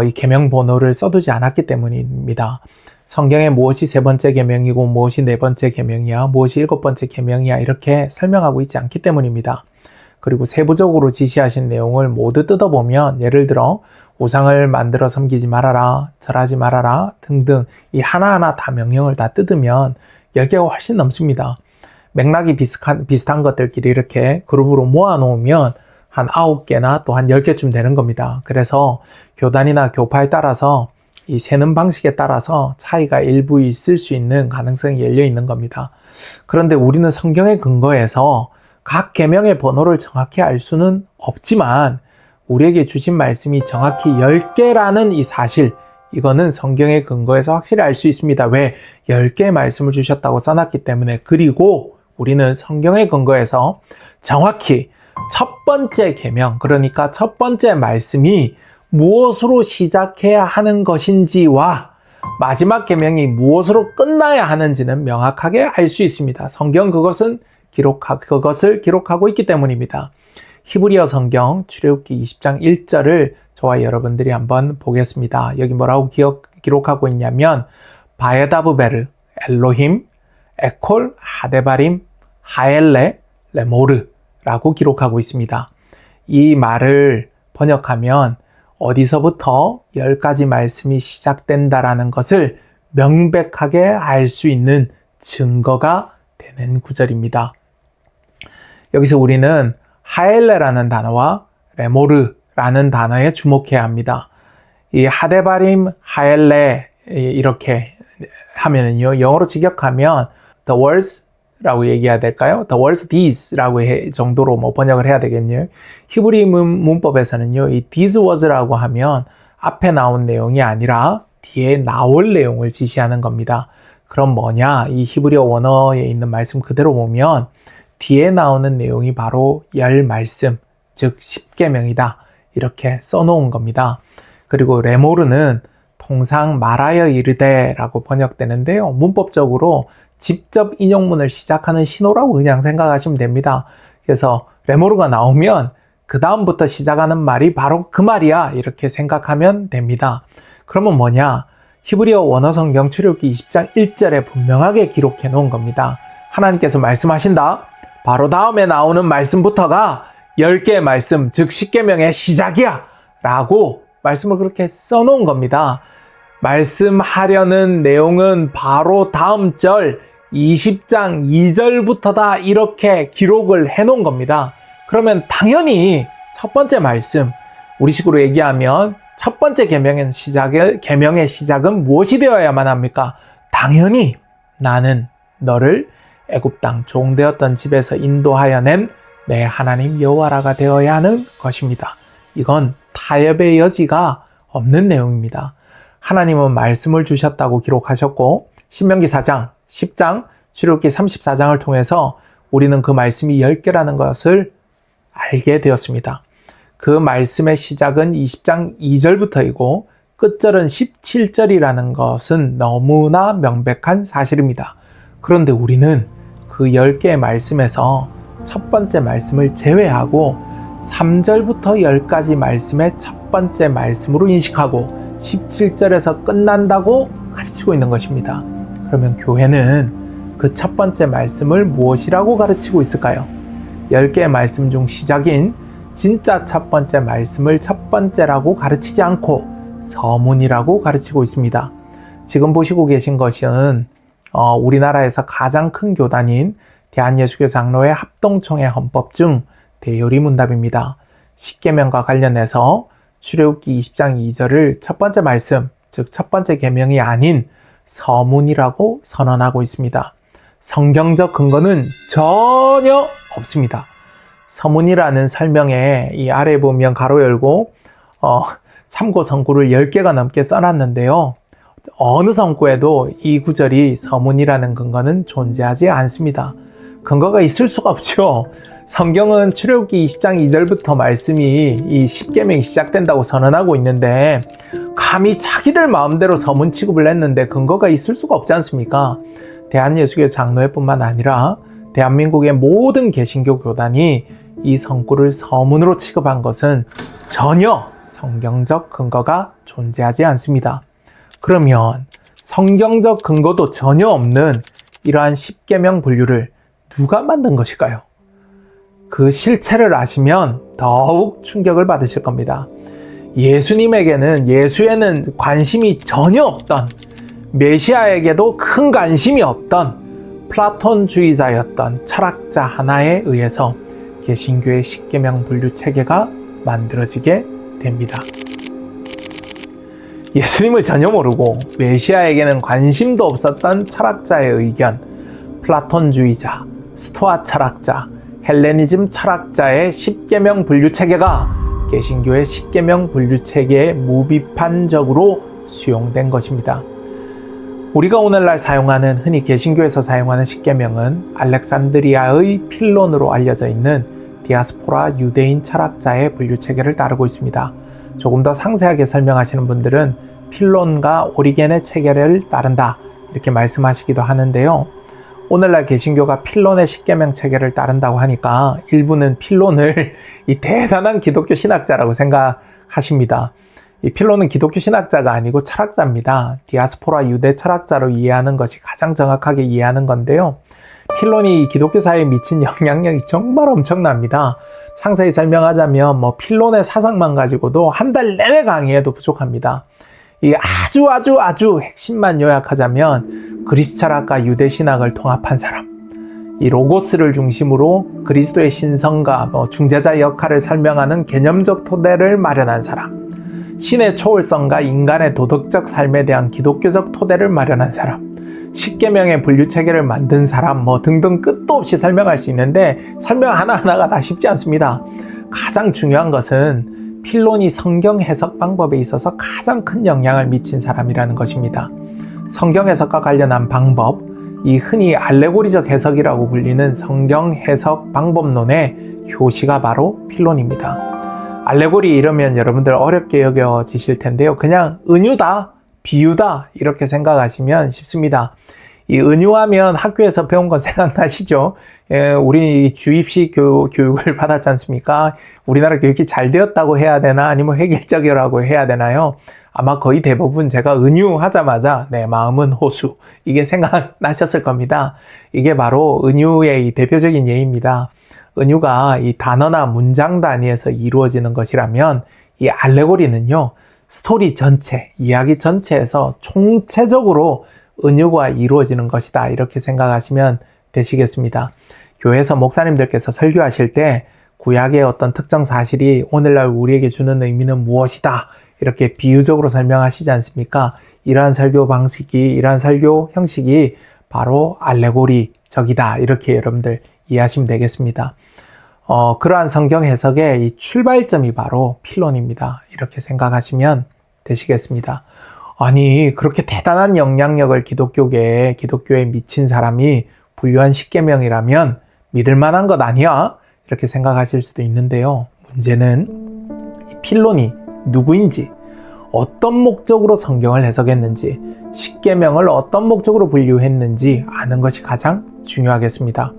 이 계명 번호를 써두지 않았기 때문입니다. 성경에 무엇이 세 번째 계명이고 무엇이 네 번째 계명이야, 무엇이 일곱 번째 계명이야 이렇게 설명하고 있지 않기 때문입니다. 그리고 세부적으로 지시하신 내용을 모두 뜯어보면, 예를 들어 우상을 만들어 섬기지 말아라, 절하지 말아라 등등 이 하나하나 다 명령을 다 뜯으면 10개가 훨씬 넘습니다. 맥락이 비슷한 것들끼리 이렇게 그룹으로 모아놓으면 한 9개나 또 한 10개쯤 되는 겁니다. 그래서 교단이나 교파에 따라서 이 세는 방식에 따라서 차이가 일부 있을 수 있는 가능성이 열려 있는 겁니다. 그런데 우리는 성경에 근거해서 각 계명의 번호를 정확히 알 수는 없지만 우리에게 주신 말씀이 정확히 10개라는 이 사실, 이거는 성경에 근거해서 확실히 알 수 있습니다. 왜? 10개의 말씀을 주셨다고 써놨기 때문에. 그리고 우리는 성경에 근거해서 정확히 첫 번째 계명, 그러니까 첫 번째 말씀이 무엇으로 시작해야 하는 것인지와 마지막 계명이 무엇으로 끝나야 하는지는 명확하게 알 수 있습니다. 성경 그것을 기록하고 있기 때문입니다. 히브리어 성경 출애굽기 20장 1절을 저와 여러분들이 한번 보겠습니다. 여기 뭐라고 기록하고 있냐면 바에다브베르, 엘로힘, 에콜, 하데바림, 하엘레, 레모르 라고 기록하고 있습니다. 이 말을 번역하면 어디서부터 10가지 말씀이 시작된다라는 것을 명백하게 알 수 있는 증거가 되는 구절입니다. 여기서 우리는 하엘레라는 단어와 레모르라는 단어에 주목해야 합니다. 이 하데바림, 하엘레 이렇게 하면은요, 영어로 직역하면 the words라고 얘기해야 될까요? the words these라고 정도로 번역을 해야 되겠네요. 히브리 문법에서는요, 이 these words라고 하면 앞에 나온 내용이 아니라 뒤에 나올 내용을 지시하는 겁니다. 그럼 뭐냐? 이 히브리어 원어에 있는 말씀 그대로 보면 뒤에 나오는 내용이 바로 10말씀, 즉 10계명이다. 이렇게 써놓은 겁니다. 그리고 레모르는 통상 말하여 이르되 라고 번역되는데요. 문법적으로 직접 인용문을 시작하는 신호라고 그냥 생각하시면 됩니다. 그래서 레모르가 나오면 그 다음부터 시작하는 말이 바로 그 말이야. 이렇게 생각하면 됩니다. 그러면 뭐냐? 히브리어 원어 성경 출애굽기 20장 1절에 분명하게 기록해 놓은 겁니다. 하나님께서 말씀하신다. 바로 다음에 나오는 말씀부터가 10개의 말씀, 즉 10계명의 시작이야 라고 말씀을 그렇게 써놓은 겁니다. 말씀하려는 내용은 바로 다음 절 20장 2절부터다 이렇게 기록을 해놓은 겁니다. 그러면 당연히 첫 번째 말씀, 우리식으로 얘기하면 첫 번째 계명의 시작은 무엇이 되어야만 합니까? 당연히 나는 너를 애굽 땅 종되었던 집에서 인도하여 낸 내 하나님 여호와라가 되어야 하는 것입니다. 이건 타협의 여지가 없는 내용입니다. 하나님은 말씀을 주셨다고 기록하셨고 신명기 4장, 10장, 출애굽기 34장을 통해서 우리는 그 말씀이 10개라는 것을 알게 되었습니다. 그 말씀의 시작은 20장 2절부터이고 끝절은 17절이라는 것은 너무나 명백한 사실입니다. 그런데 우리는 그 10개의 말씀에서 첫 번째 말씀을 제외하고 3절부터 10가지 말씀의 첫 번째 말씀으로 인식하고 17절에서 끝난다고 가르치고 있는 것입니다. 그러면 교회는 그 첫 번째 말씀을 무엇이라고 가르치고 있을까요? 10개의 말씀 중 시작인 진짜 첫 번째 말씀을 첫 번째라고 가르치지 않고 서문이라고 가르치고 있습니다. 지금 보시고 계신 것은 우리나라에서 가장 큰 교단인 대한예수교 장로회 합동총회 헌법 중 대요리 문답입니다. 십계명과 관련해서 출애굽기 20장 2절을 첫 번째 말씀, 즉 첫 번째 계명이 아닌 서문이라고 선언하고 있습니다. 성경적 근거는 전혀 없습니다. 서문이라는 설명에 이 아래 보면 가로 열고 참고 성구를 10개가 넘게 써놨는데요. 어느 성구에도 이 구절이 서문이라는 근거는 존재하지 않습니다. 근거가 있을 수가 없죠. 성경은 출애굽기 20장 2절부터 말씀이 이 십계명이 시작된다고 선언하고 있는데 감히 자기들 마음대로 서문 취급을 했는데 근거가 있을 수가 없지 않습니까? 대한예수교 장로회뿐만 아니라 대한민국의 모든 개신교 교단이 이 성구를 서문으로 취급한 것은 전혀 성경적 근거가 존재하지 않습니다. 그러면 성경적 근거도 전혀 없는 이러한 십계명 분류를 누가 만든 것일까요? 그 실체를 아시면 더욱 충격을 받으실 겁니다. 예수에는 관심이 전혀 없던, 메시아에게도 큰 관심이 없던 플라톤주의자였던 철학자 하나에 의해서 개신교의 십계명 분류 체계가 만들어지게 됩니다. 예수님을 전혀 모르고 메시아에게는 관심도 없었던 철학자의 의견, 플라톤주의자, 스토아 철학자, 헬레니즘 철학자의 십계명 분류 체계가 개신교의 십계명 분류 체계에 무비판적으로 수용된 것입니다. 우리가 오늘날 사용하는, 흔히 개신교에서 사용하는 십계명은 알렉산드리아의 필론으로 알려져 있는 디아스포라 유대인 철학자의 분류 체계를 따르고 있습니다. 조금 더 상세하게 설명하시는 분들은 필론과 오리겐의 체계를 따른다 이렇게 말씀하시기도 하는데요. 오늘날 개신교가 필론의 십계명 체계를 따른다고 하니까 일부는 필론을 이 대단한 기독교 신학자라고 생각하십니다. 이 필론은 기독교 신학자가 아니고 철학자입니다. 디아스포라 유대 철학자로 이해하는 것이 가장 정확하게 이해하는 건데요. 필론이 기독교사에 미친 영향력이 정말 엄청납니다. 상세히 설명하자면 필론의 사상만 가지고도 한 달 내내 강의해도 부족합니다. 이 아주 핵심만 요약하자면 그리스 철학과 유대 신학을 통합한 사람, 이 로고스를 중심으로 그리스도의 신성과 중재자 역할을 설명하는 개념적 토대를 마련한 사람, 신의 초월성과 인간의 도덕적 삶에 대한 기독교적 토대를 마련한 사람, 십계명의 분류 체계를 만든 사람 등등 끝도 없이 설명할 수 있는데 설명 하나하나가 다 쉽지 않습니다. 가장 중요한 것은 필론이 성경 해석 방법에 있어서 가장 큰 영향을 미친 사람이라는 것입니다. 성경 해석과 관련한 방법, 이 흔히 알레고리적 해석이라고 불리는 성경 해석 방법론의 효시가 바로 필론입니다. 알레고리 이러면 여러분들 어렵게 여겨지실 텐데요. 그냥 은유다, 비유다 이렇게 생각하시면 쉽습니다. 이 은유하면 학교에서 배운 거 생각나시죠? 우리 주입식 교육을 받았지 않습니까? 우리나라 교육이 잘 되었다고 해야 되나 아니면 획일적이라고 해야 되나요? 아마 거의 대부분 제가 은유하자마자 내 마음은 호수 이게 생각나셨을 겁니다. 이게 바로 은유의 대표적인 예입니다. 은유가 이 단어나 문장 단위에서 이루어지는 것이라면 이 알레고리는요, 스토리 전체, 이야기 전체에서 총체적으로 은유가 이루어지는 것이다 이렇게 생각하시면 되시겠습니다. 교회에서 목사님들께서 설교하실 때 구약의 어떤 특정 사실이 오늘날 우리에게 주는 의미는 무엇이다 이렇게 비유적으로 설명하시지 않습니까? 이러한 설교 방식이, 이러한 설교 형식이 바로 알레고리적이다. 이렇게 여러분들 이해하시면 되겠습니다. 그러한 성경 해석의 이 출발점이 바로 필론입니다. 이렇게 생각하시면 되시겠습니다. 아니, 그렇게 대단한 영향력을 기독교에 미친 사람이 분류한 십계명이라면 믿을 만한 것 아니야? 이렇게 생각하실 수도 있는데요. 문제는 이 필론이 누구인지, 어떤 목적으로 성경을 해석했는지, 십계명을 어떤 목적으로 분류했는지 아는 것이 가장 중요하겠습니다.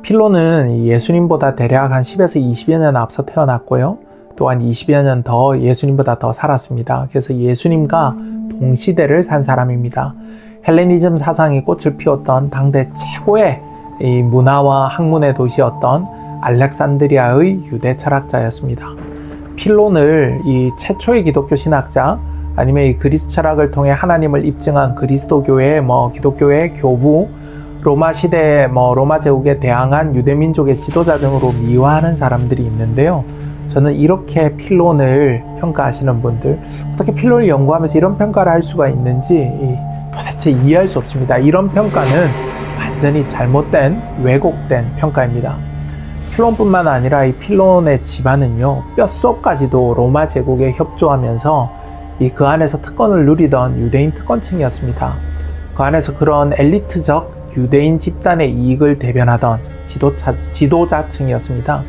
필론은 예수님보다 대략 한 10에서 20여 년 앞서 태어났고요. 또한 20여 년 더 예수님보다 더 살았습니다. 그래서 예수님과 동시대를 산 사람입니다. 헬레니즘 사상이 꽃을 피웠던 당대 최고의 이 문화와 학문의 도시였던 알렉산드리아의 유대 철학자였습니다. 필론을 이 최초의 기독교 신학자, 아니면 이 그리스 철학을 통해 하나님을 입증한 그리스도교의 기독교의 교부, 로마 시대 로마 제국에 대항한 유대민족의 지도자 등으로 미화하는 사람들이 있는데요. 저는 이렇게 필론을 평가하시는 분들, 어떻게 필론을 연구하면서 이런 평가를 할 수가 있는지 도대체 이해할 수 없습니다. 이런 평가는 완전히 잘못된, 왜곡된 평가입니다. 필론뿐만 아니라 이 필론의 집안은요, 뼛속까지도 로마 제국에 협조하면서 그 안에서 특권을 누리던 유대인 특권층이었습니다. 그 안에서 그런 엘리트적 유대인 집단의 이익을 대변하던 지도자층이었습니다.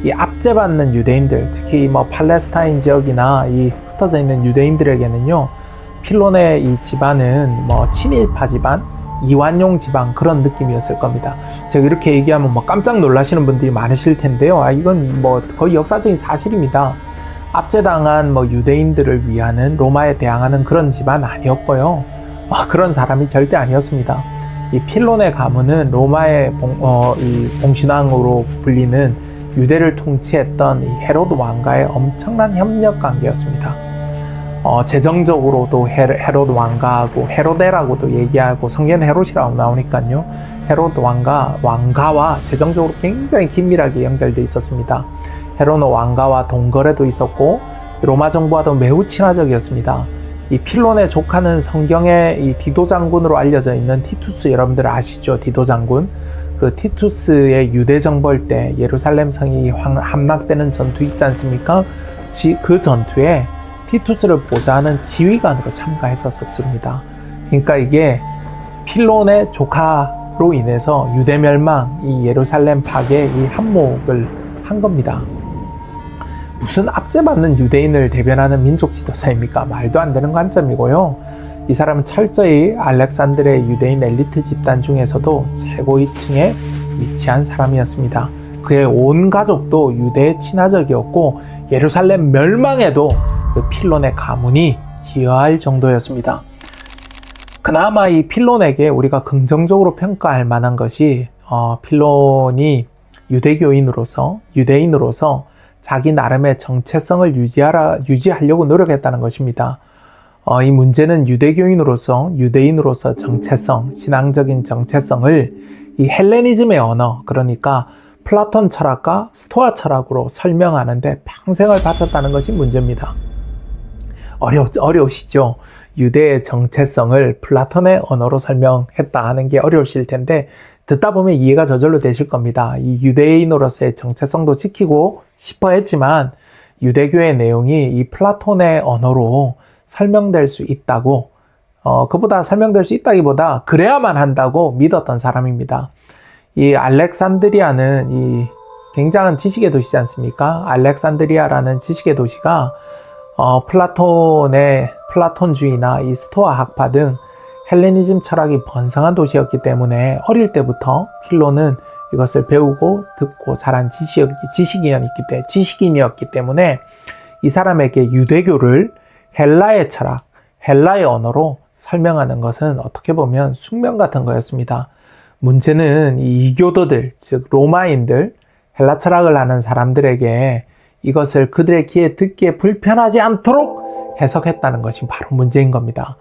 이 압제받는 유대인들, 특히 팔레스타인 지역이나 이 흩어져 있는 유대인들에게는요, 필론의 이 집안은 친일파 집안, 이완용 집안, 그런 느낌이었을 겁니다. 제가 이렇게 얘기하면 깜짝 놀라시는 분들이 많으실 텐데요. 이건 거의 역사적인 사실입니다. 압제당한 유대인들을 위하는, 로마에 대항하는 그런 집안 아니었고요. 그런 사람이 절대 아니었습니다. 이 필론의 가문은 로마의 봉신왕으로 불리는 유대를 통치했던 이 헤로드 왕과의 엄청난 협력 관계였습니다. 재정적으로도 헤로드 왕가하고 헤로데라고도 얘기하고 성경 헤롯이라고 나오니까요. 헤로드 왕가와 재정적으로 굉장히 긴밀하게 연결되어 있었습니다. 헤로드 왕가와 동거래도 있었고 로마 정부와도 매우 친화적이었습니다. 이 필론의 조카는 성경의 이 디도 장군으로 알려져 있는 티투스, 여러분들 아시죠? 디도 장군. 그 티투스의 유대 정벌 때 예루살렘 성이 함락되는 전투 있지 않습니까? 그 전투에 티투스를 보좌하는 지휘관으로 참가했었습니다. 그러니까 이게 필론의 조카로 인해서 유대 멸망, 이 예루살렘 파괴, 이 한몫을 한 겁니다. 무슨 압제받는 유대인을 대변하는 민족 지도자입니까? 말도 안 되는 관점이고요. 이 사람은 철저히 알렉산드리아의 유대인 엘리트 집단 중에서도 최고위층에 위치한 사람이었습니다. 그의 온 가족도 유대에 친화적이었고 예루살렘 멸망에도 그 필론의 가문이 기여할 정도였습니다. 그나마 이 필론에게 우리가 긍정적으로 평가할 만한 것이 필론이 유대인으로서 자기 나름의 정체성을 유지하려고 노력했다는 것입니다. 이 문제는 유대인으로서 정체성, 신앙적인 정체성을 이 헬레니즘의 언어, 그러니까 플라톤 철학과 스토아 철학으로 설명하는데 평생을 바쳤다는 것이 문제입니다. 어려우시죠? 유대의 정체성을 플라톤의 언어로 설명했다 하는 게 어려우실 텐데 듣다 보면 이해가 저절로 되실 겁니다. 이 유대인으로서의 정체성도 지키고 싶어 했지만 유대교의 내용이 이 플라톤의 언어로 설명될 수 있다고, 그보다 설명될 수 있다기보다 그래야만 한다고 믿었던 사람입니다. 이 알렉산드리아는 이 굉장한 지식의 도시지 않습니까? 알렉산드리아라는 지식의 도시가 플라톤주의나 이 스토아 학파 등 헬레니즘 철학이 번성한 도시였기 때문에 어릴 때부터 필론은 이것을 배우고 듣고 자란 지식인이었기 때문에 이 사람에게 유대교를 헬라의 철학, 헬라의 언어로 설명하는 것은 어떻게 보면 숙명 같은 거였습니다. 문제는 이 이교도들, 즉 로마인들, 헬라 철학을 하는 사람들에게 이것을 그들의 귀에 듣기에 불편하지 않도록 해석했다는 것이 바로 문제인 겁니다.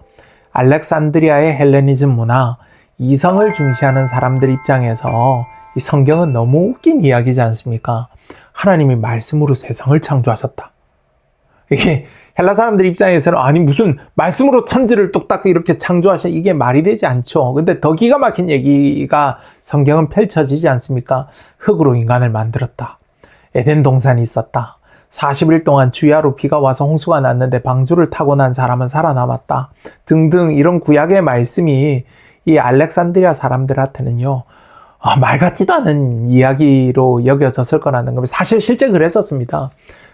알렉산드리아의 헬레니즘 문화, 이성을 중시하는 사람들 입장에서 이 성경은 너무 웃긴 이야기지 않습니까? 하나님이 말씀으로 세상을 창조하셨다. 이게 헬라 사람들 입장에서는 아니 무슨 말씀으로 천지를 뚝딱 이렇게 창조하셔 이게 말이 되지 않죠. 근데 더 기가 막힌 얘기가 성경은 펼쳐지지 않습니까? 흙으로 인간을 만들었다. 에덴 동산이 있었다. 40일 동안 주야로 비가 와서 홍수가 났는데 방주를 타고 난 사람은 살아남았다. 등등 이런 구약의 말씀이 이 알렉산드리아 사람들한테는요. 말 같지도 않은 이야기로 여겨졌을 거라는 겁니다. 사실 실제 그랬었습니다.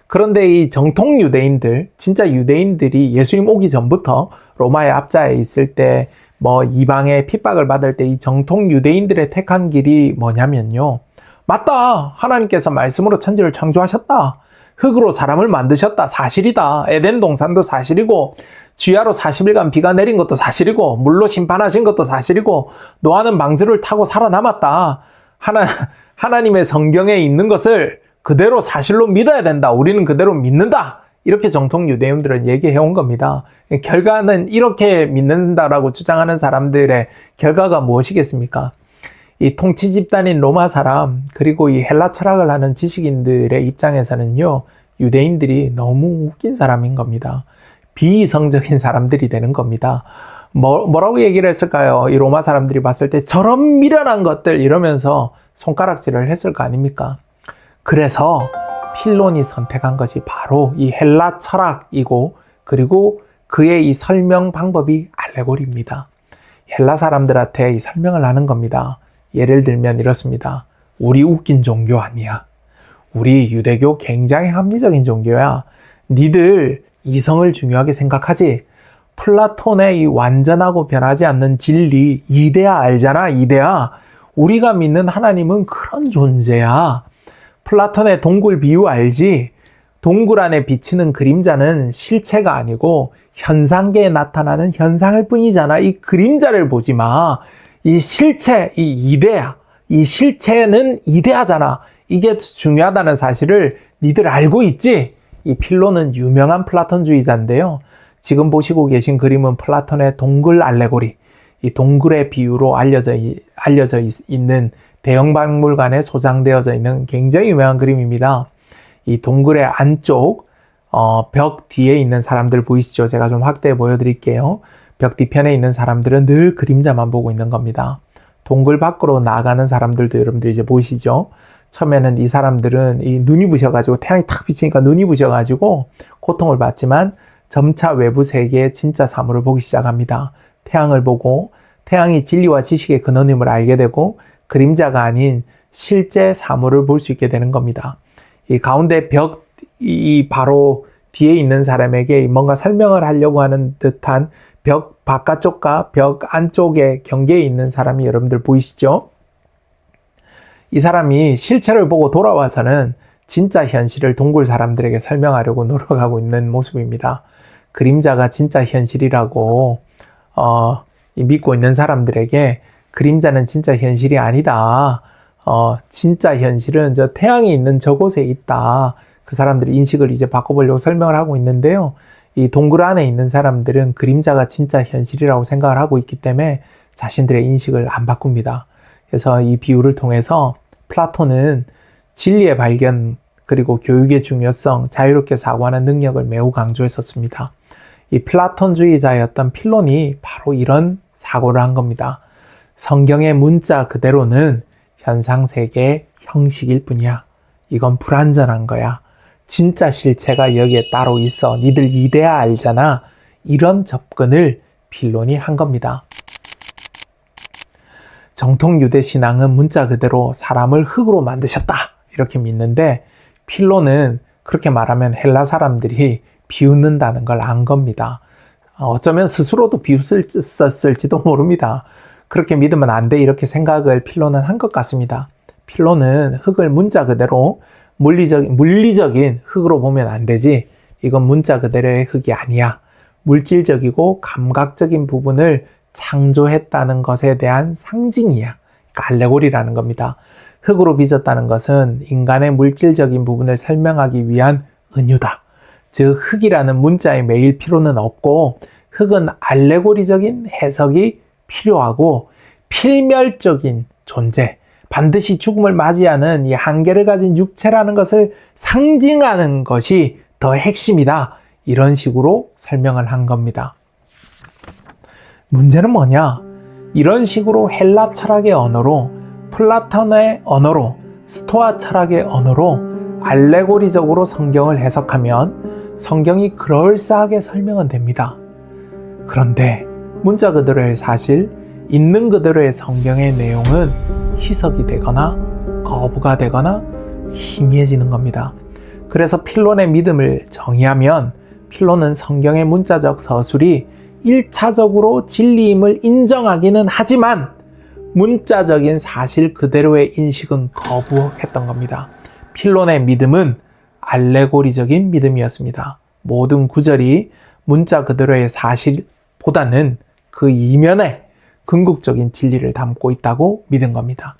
그런데 이 정통 유대인들, 진짜 유대인들이 예수님 오기 전부터 로마의 압자에 있을 때 뭐 이방의 핍박을 받을 때 이 정통 유대인들의 택한 길이 뭐냐면요. 맞다. 하나님께서 말씀으로 천지를 창조하셨다. 흙으로 사람을 만드셨다. 사실이다. 에덴 동산도 사실이고 주야로 40일간 비가 내린 것도 사실이고 물로 심판하신 것도 사실이고 노아는 방주를 타고 살아남았다. 하나님의 성경에 있는 것을 그대로 사실로 믿어야 된다. 우리는 그대로 믿는다. 이렇게 정통 유대인들은 얘기해 온 겁니다. 결과는 이렇게 믿는다라고 주장하는 사람들의 결과가 무엇이겠습니까? 이 통치 집단인 로마 사람 그리고 이 헬라 철학을 하는 지식인들의 입장에서는요. 유대인들이 너무 웃긴 사람인 겁니다. 비이성적인 사람들이 되는 겁니다. 뭐라고 얘기를 했을까요? 이 로마 사람들이 봤을 때 저런 미련한 것들 이러면서 손가락질을 했을 거 아닙니까? 그래서 필론이 선택한 것이 바로 이 헬라 철학이고 그리고 그의 이 설명 방법이 알레고리입니다. 헬라 사람들한테 이 설명을 하는 겁니다. 예를 들면 이렇습니다. 우리 웃긴 종교 아니야. 우리 유대교 굉장히 합리적인 종교야. 니들 이성을 중요하게 생각하지? 플라톤의 이 완전하고 변하지 않는 진리 이데아 알잖아. 이데아. 우리가 믿는 하나님은 그런 존재야. 플라톤의 동굴 비유 알지? 동굴 안에 비치는 그림자는 실체가 아니고 현상계에 나타나는 현상일 뿐이잖아. 이 그림자를 보지 마. 이 실체, 이 이데아. 이 실체는 이데아잖아. 이게 중요하다는 사실을 니들 알고 있지? 이 필론은 유명한 플라톤주의자인데요. 지금 보시고 계신 그림은 플라톤의 동굴 알레고리. 이 동굴의 비유로 알려져 있는 대형박물관에 소장되어져 있는 굉장히 유명한 그림입니다. 이 동굴의 안쪽 벽 뒤에 있는 사람들 보이시죠? 제가 좀 확대해 보여드릴게요. 벽 뒤편에 있는 사람들은 늘 그림자만 보고 있는 겁니다. 동굴 밖으로 나가는 사람들도 여러분들 이제 보이시죠? 처음에는 이 사람들은 이 눈이 부셔가지고 태양이 탁 비치니까 눈이 부셔가지고 고통을 받지만 점차 외부 세계의 진짜 사물을 보기 시작합니다. 태양을 보고 태양이 진리와 지식의 근원임을 알게 되고 그림자가 아닌 실제 사물을 볼 수 있게 되는 겁니다. 이 가운데 벽, 이 바로 뒤에 있는 사람에게 뭔가 설명을 하려고 하는 듯한 벽 바깥쪽과 벽 안쪽의 경계에 있는 사람이 여러분들 보이시죠? 이 사람이 실체를 보고 돌아와서는 진짜 현실을 동굴 사람들에게 설명하려고 노력하고 있는 모습입니다. 그림자가 진짜 현실이라고 믿고 있는 사람들에게 그림자는 진짜 현실이 아니다. 진짜 현실은 저 태양이 있는 저곳에 있다. 그 사람들이 인식을 이제 바꿔보려고 설명을 하고 있는데요. 이 동굴 안에 있는 사람들은 그림자가 진짜 현실이라고 생각을 하고 있기 때문에 자신들의 인식을 안 바꿉니다. 그래서 이 비유를 통해서 플라톤은 진리의 발견 그리고 교육의 중요성, 자유롭게 사고하는 능력을 매우 강조했었습니다. 이 플라톤주의자였던 필론이 바로 이런 사고를 한 겁니다. 성경의 문자 그대로는 현상세계의 형식일 뿐이야. 이건 불완전한 거야. 진짜 실체가 여기에 따로 있어. 니들 이데아 알잖아. 이런 접근을 필론이 한 겁니다. 정통 유대 신앙은 문자 그대로 사람을 흙으로 만드셨다. 이렇게 믿는데 필론은 그렇게 말하면 헬라 사람들이 비웃는다는 걸 안 겁니다. 어쩌면 스스로도 비웃었을지도 모릅니다. 그렇게 믿으면 안 돼. 이렇게 생각을 필론은 한 것 같습니다. 필론은 흙을 문자 그대로 물리적인 흙으로 보면 안 되지. 이건 문자 그대로의 흙이 아니야. 물질적이고 감각적인 부분을 창조했다는 것에 대한 상징이야. 그러니까 알레고리라는 겁니다. 흙으로 빚었다는 것은 인간의 물질적인 부분을 설명하기 위한 은유다. 즉 흙이라는 문자에 매일 필요는 없고 흙은 알레고리적인 해석이 필요하고 필멸적인 존재, 반드시 죽음을 맞이하는 이 한계를 가진 육체라는 것을 상징하는 것이 더 핵심이다. 이런 식으로 설명을 한 겁니다. 문제는 뭐냐? 이런 식으로 헬라 철학의 언어로, 플라톤의 언어로, 스토아 철학의 언어로 알레고리적으로 성경을 해석하면 성경이 그럴싸하게 설명은 됩니다. 그런데 문자 그대로의 사실, 있는 그대로의 성경의 내용은 희석이 되거나 거부가 되거나 희미해지는 겁니다. 그래서 필론의 믿음을 정의하면 필론은 성경의 문자적 서술이 1차적으로 진리임을 인정하기는 하지만 문자적인 사실 그대로의 인식은 거부했던 겁니다. 필론의 믿음은 알레고리적인 믿음이었습니다. 모든 구절이 문자 그대로의 사실보다는 그 이면에 궁극적인 진리를 담고 있다고 믿은 겁니다.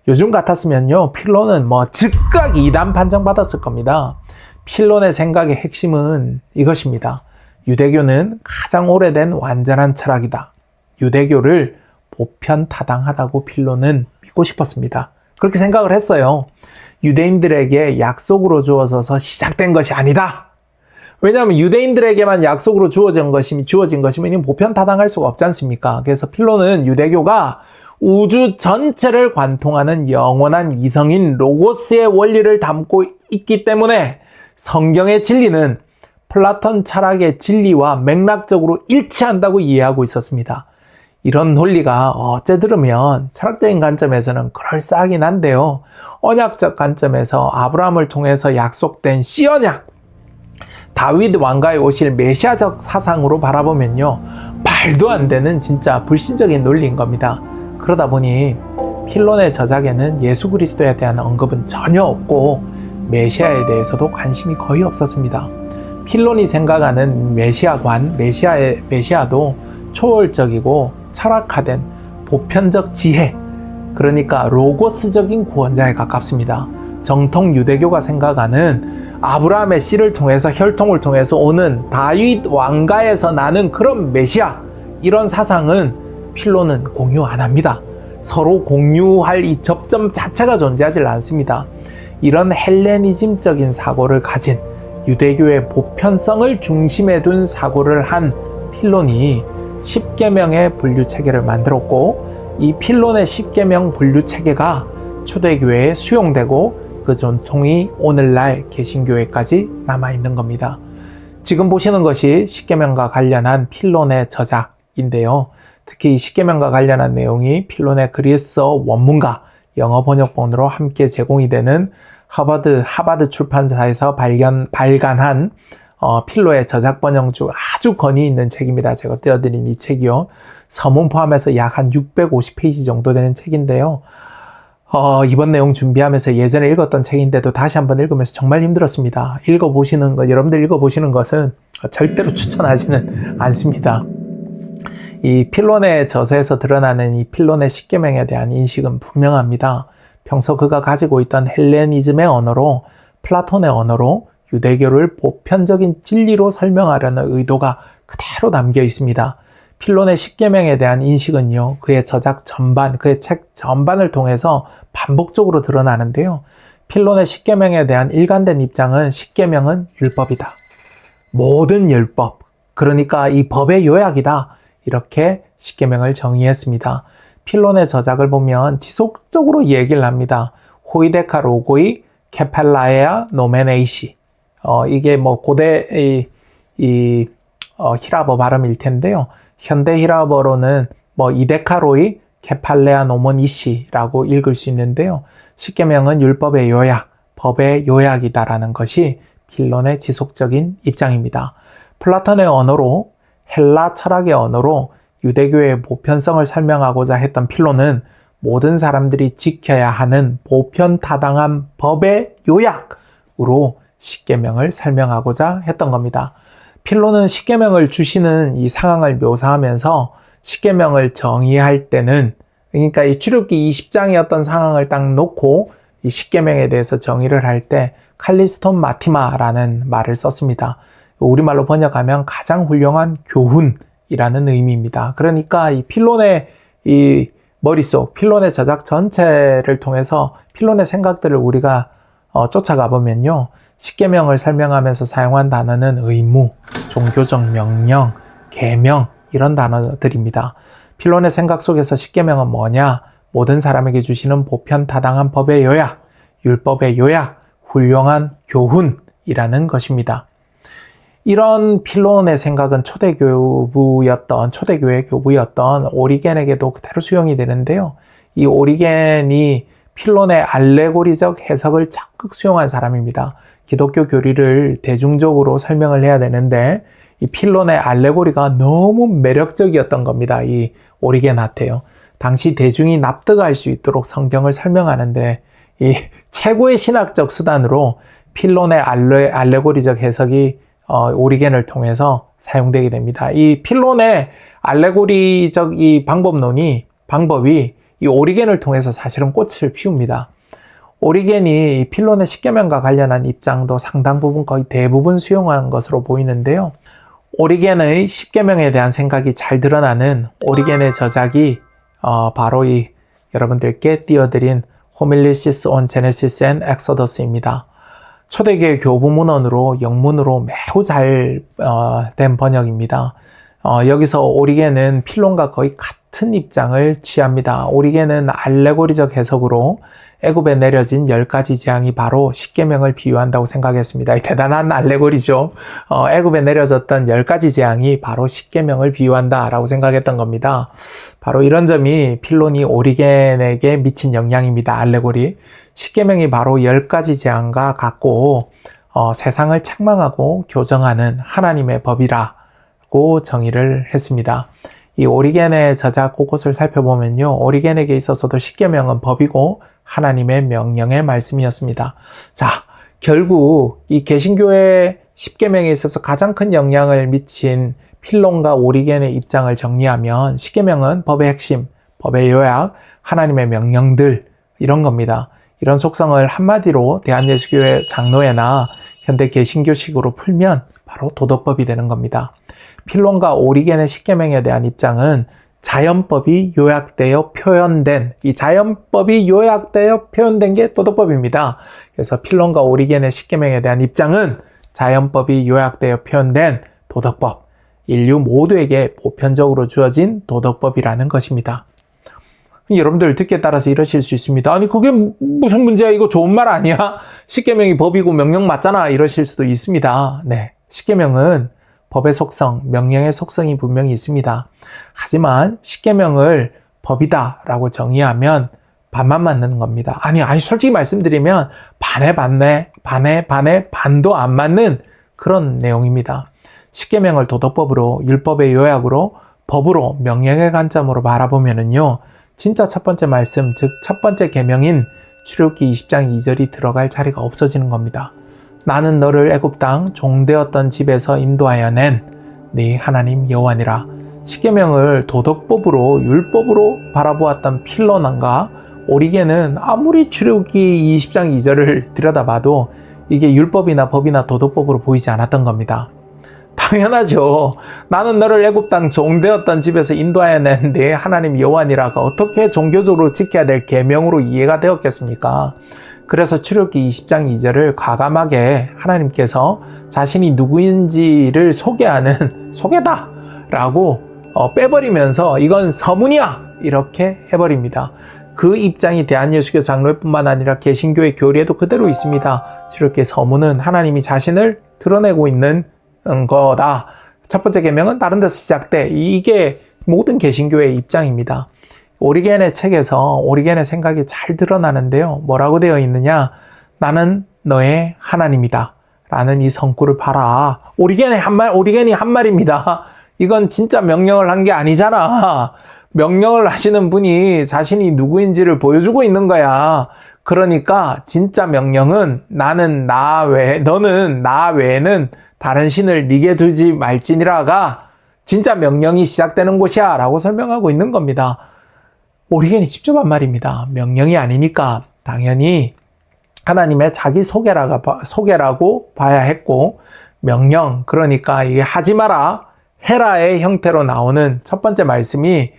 요즘 같았으면요, 필론은 즉각 이단 판정받았을 겁니다. 필론의 생각의 핵심은 이것입니다. 유대교는 가장 오래된 완전한 철학이다. 유대교를 보편타당하다고 필론은 믿고 싶었습니다. 그렇게 생각을 했어요. 유대인들에게 약속으로 주어져서 시작된 것이 아니다. 왜냐하면 유대인들에게만 약속으로 주어진 것이면 보편타당할 수가 없지 않습니까? 그래서 필론은 유대교가 우주 전체를 관통하는 영원한 이성인 로고스의 원리를 담고 있기 때문에 성경의 진리는 플라톤 철학의 진리와 맥락적으로 일치한다고 이해하고 있었습니다. 이런 논리가 어째 들으면 철학적인 관점에서는 그럴싸하긴 한데요. 언약적 관점에서 아브라함을 통해서 약속된 씨 언약, 다윗 왕가에 오실 메시아적 사상으로 바라보면요, 말도 안 되는 진짜 불신적인 논리인 겁니다. 그러다 보니 필론의 저작에는 예수 그리스도에 대한 언급은 전혀 없고 메시아에 대해서도 관심이 거의 없었습니다. 필론이 생각하는 메시아도 초월적이고 철학화된 보편적 지혜, 그러니까 로고스적인 구원자에 가깝습니다. 정통 유대교가 생각하는 아브라함의 씨를 통해서, 혈통을 통해서 오는 다윗 왕가에서 나는 그런 메시아, 이런 사상은 필론은 공유 안 합니다. 서로 공유할 이 접점 자체가 존재하지 않습니다. 이런 헬레니즘적인 사고를 가진, 유대교의 보편성을 중심에 둔 사고를 한 필론이 십계명의 분류체계를 만들었고, 이 필론의 십계명 분류체계가 초대교회에 수용되고 그 전통이 오늘날 개신교회까지 남아있는 겁니다. 지금 보시는 것이 십계명과 관련한 필론의 저작인데요. 특히 이 십계명과 관련한 내용이 필론의 그리스어 원문과 영어 번역본으로 함께 제공이 되는 하버드 출판사에서 발간한 필로의 저작 번역 중 아주 권위 있는 책입니다. 제가 떼어드린 이 책이요. 서문 포함해서 약 한 650페이지 정도 되는 책인데요. 이번 내용 준비하면서 예전에 읽었던 책인데도 다시 한번 읽으면서 정말 힘들었습니다. 여러분들 읽어보시는 것은 절대로 추천하지는 않습니다. 이 필론의 저서에서 드러나는 이 필론의 십계명에 대한 인식은 분명합니다. 평소 그가 가지고 있던 헬레니즘의 언어로, 플라톤의 언어로 유대교를 보편적인 진리로 설명하려는 의도가 그대로 담겨 있습니다. 필론의 십계명에 대한 인식은요, 그의 저작 전반, 그의 책 전반을 통해서 반복적으로 드러나는데요. 필론의 십계명에 대한 일관된 입장은 십계명은 율법이다. 모든 율법, 그러니까 이 법의 요약이다. 이렇게 십계명을 정의했습니다. 필론의 저작을 보면 지속적으로 얘기를 합니다. 호이데카 로고이 케팔라에아 노메네이시. 이게 고대 히라버 발음일 텐데요. 현대 히라버로는 이데카로이 케팔레아 노모니시라고 읽을 수 있는데요. 십계명은 율법의 요약, 법의 요약이다라는 것이 필론의 지속적인 입장입니다. 플라톤의 언어로, 헬라 철학의 언어로 유대교의 보편성을 설명하고자 했던 필론은 모든 사람들이 지켜야 하는 보편타당한 법의 요약으로 십계명을 설명하고자 했던 겁니다. 필론은 십계명을 주시는 이 상황을 묘사하면서 십계명을 정의할 때는, 그러니까 이 출애굽기 20장이었던 상황을 딱 놓고 이 십계명에 대해서 정의를 할 때 칼리스톤 마티마라는 말을 썼습니다. 우리말로 번역하면 가장 훌륭한 교훈이라는 의미입니다. 그러니까 이 필론의 이 머릿속, 필론의 저작 전체를 통해서 필론의 생각들을 우리가 쫓아가 보면요, 십계명을 설명하면서 사용한 단어는 의무, 종교적 명령, 계명 이런 단어들입니다. 필론의 생각 속에서 십계명은 뭐냐? 모든 사람에게 주시는 보편타당한 법의 요약, 율법의 요약, 훌륭한 교훈이라는 것입니다. 이런 필론의 생각은 초대교회 교부였던 오리겐에게도 그대로 수용이 되는데요. 이 오리겐이 필론의 알레고리적 해석을 적극 수용한 사람입니다. 기독교 교리를 대중적으로 설명을 해야 되는데 이 필론의 알레고리가 너무 매력적이었던 겁니다. 이 오리겐한테요. 당시 대중이 납득할 수 있도록 성경을 설명하는데 이 최고의 신학적 수단으로 필론의 알레고리적 해석이 오리겐을 통해서 사용되게 됩니다. 이 필론의 알레고리적 이 방법이 이 오리겐을 통해서 사실은 꽃을 피웁니다. 오리겐이 필론의 십계명과 관련한 입장도 상당 부분 거의 대부분 수용한 것으로 보이는데요. 오리겐의 십계명에 대한 생각이 잘 드러나는 오리겐의 저작이 바로 이 여러분들께 띄워드린 호밀리시스 온 제네시스 앤 엑소더스입니다. 초대교회 교부문헌으로 영문으로 매우 잘 된 번역입니다. 여기서 오리겐은 필론과 거의 같은 입장을 취합니다. 오리겐은 알레고리적 해석으로 애굽에 내려진 10가지 재앙이 바로 십계명을 비유한다고 생각했습니다. 대단한 알레고리죠. 애굽에 내려졌던 10가지 재앙이 바로 십계명을 비유한다라고 생각했던 겁니다. 바로 이런 점이 필론이 오리겐에게 미친 영향입니다. 알레고리. 십계명이 바로 10가지 재앙과 같고 세상을 책망하고 교정하는 하나님의 법이라고 정의를 했습니다. 이 오리겐의 저작 곳곳을 살펴보면요. 오리겐에게 있어서도 십계명은 법이고 하나님의 명령의 말씀이었습니다. 자, 결국 이 개신교의 십계명에 있어서 가장 큰 영향을 미친 필론과 오리겐의 입장을 정리하면 십계명은 법의 핵심, 법의 요약, 하나님의 명령들 이런 겁니다. 이런 속성을 한마디로 대한예수교회 장로회나 현대 개신교식으로 풀면 바로 도덕법이 되는 겁니다. 필론과 오리겐의 십계명에 대한 입장은 자연법이 요약되어 표현된 이 자연법이 요약되어 표현된 게 도덕법입니다. 그래서 필론과 오리겐의 십계명에 대한 입장은 자연법이 요약되어 표현된 도덕법, 인류 모두에게 보편적으로 주어진 도덕법이라는 것입니다. 여러분들 듣기에 따라서 이러실 수 있습니다. 아니 그게 무슨 문제야? 이거 좋은 말 아니야? 십계명이 법이고 명령 맞잖아. 이러실 수도 있습니다. 네, 십계명은 법의 속성, 명령의 속성이 분명히 있습니다. 하지만 십계명을 법이다라고 정의하면 반만 맞는 겁니다. 아니 솔직히 말씀드리면 반도 안 맞는 그런 내용입니다. 십계명을 도덕법으로, 율법의 요약으로, 법으로, 명령의 관점으로 바라보면은요, 진짜 첫 번째 말씀, 즉 첫 번째 계명인 출애굽기 20장 2절이 들어갈 자리가 없어지는 겁니다. 나는 너를 애굽 땅 종되었던 집에서 인도하여 낸 네 하나님 여호와니라. 십계명을 도덕법으로, 율법으로 바라보았던 필론과 오리겐은 아무리 출애굽기 20장 2절을 들여다봐도 이게 율법이나 법이나 도덕법으로 보이지 않았던 겁니다. 당연하죠. 나는 너를 애굽 땅 종되었던 집에서 인도하여 낸 네 하나님 여호와니라가 어떻게 종교적으로 지켜야 될 계명으로 이해가 되었겠습니까? 그래서 출애굽기 20장 2절을 과감하게 하나님께서 자신이 누구인지를 소개하는 소개다라고 빼버리면서 이건 서문이야 이렇게 해버립니다. 그 입장이 대한예수교 장로회뿐만 아니라 개신교의 교리에도 그대로 있습니다. 출애굽기 서문은 하나님이 자신을 드러내고 있는 거다. 첫 번째 계명은 다른 데서 시작돼. 이게 모든 개신교의 입장입니다. 오리겐의 책에서 오리겐의 생각이 잘 드러나는데요. 뭐라고 되어 있느냐? 나는 너의 하나님이다. 라는 이 성구를 봐라. 오리겐이 한 말입니다. 이건 진짜 명령을 한 게 아니잖아. 명령을 하시는 분이 자신이 누구인지를 보여주고 있는 거야. 그러니까 진짜 명령은 너는 나 외에는 다른 신을 네게 두지 말지니라가 진짜 명령이 시작되는 곳이야 라고 설명하고 있는 겁니다. 오리겐이 직접 한 말입니다. 명령이 아니니까 당연히 하나님의 자기 소개라고 봐야 했고, 명령, 그러니까 이게 하지 마라, 해라의 형태로 나오는 첫 번째 말씀이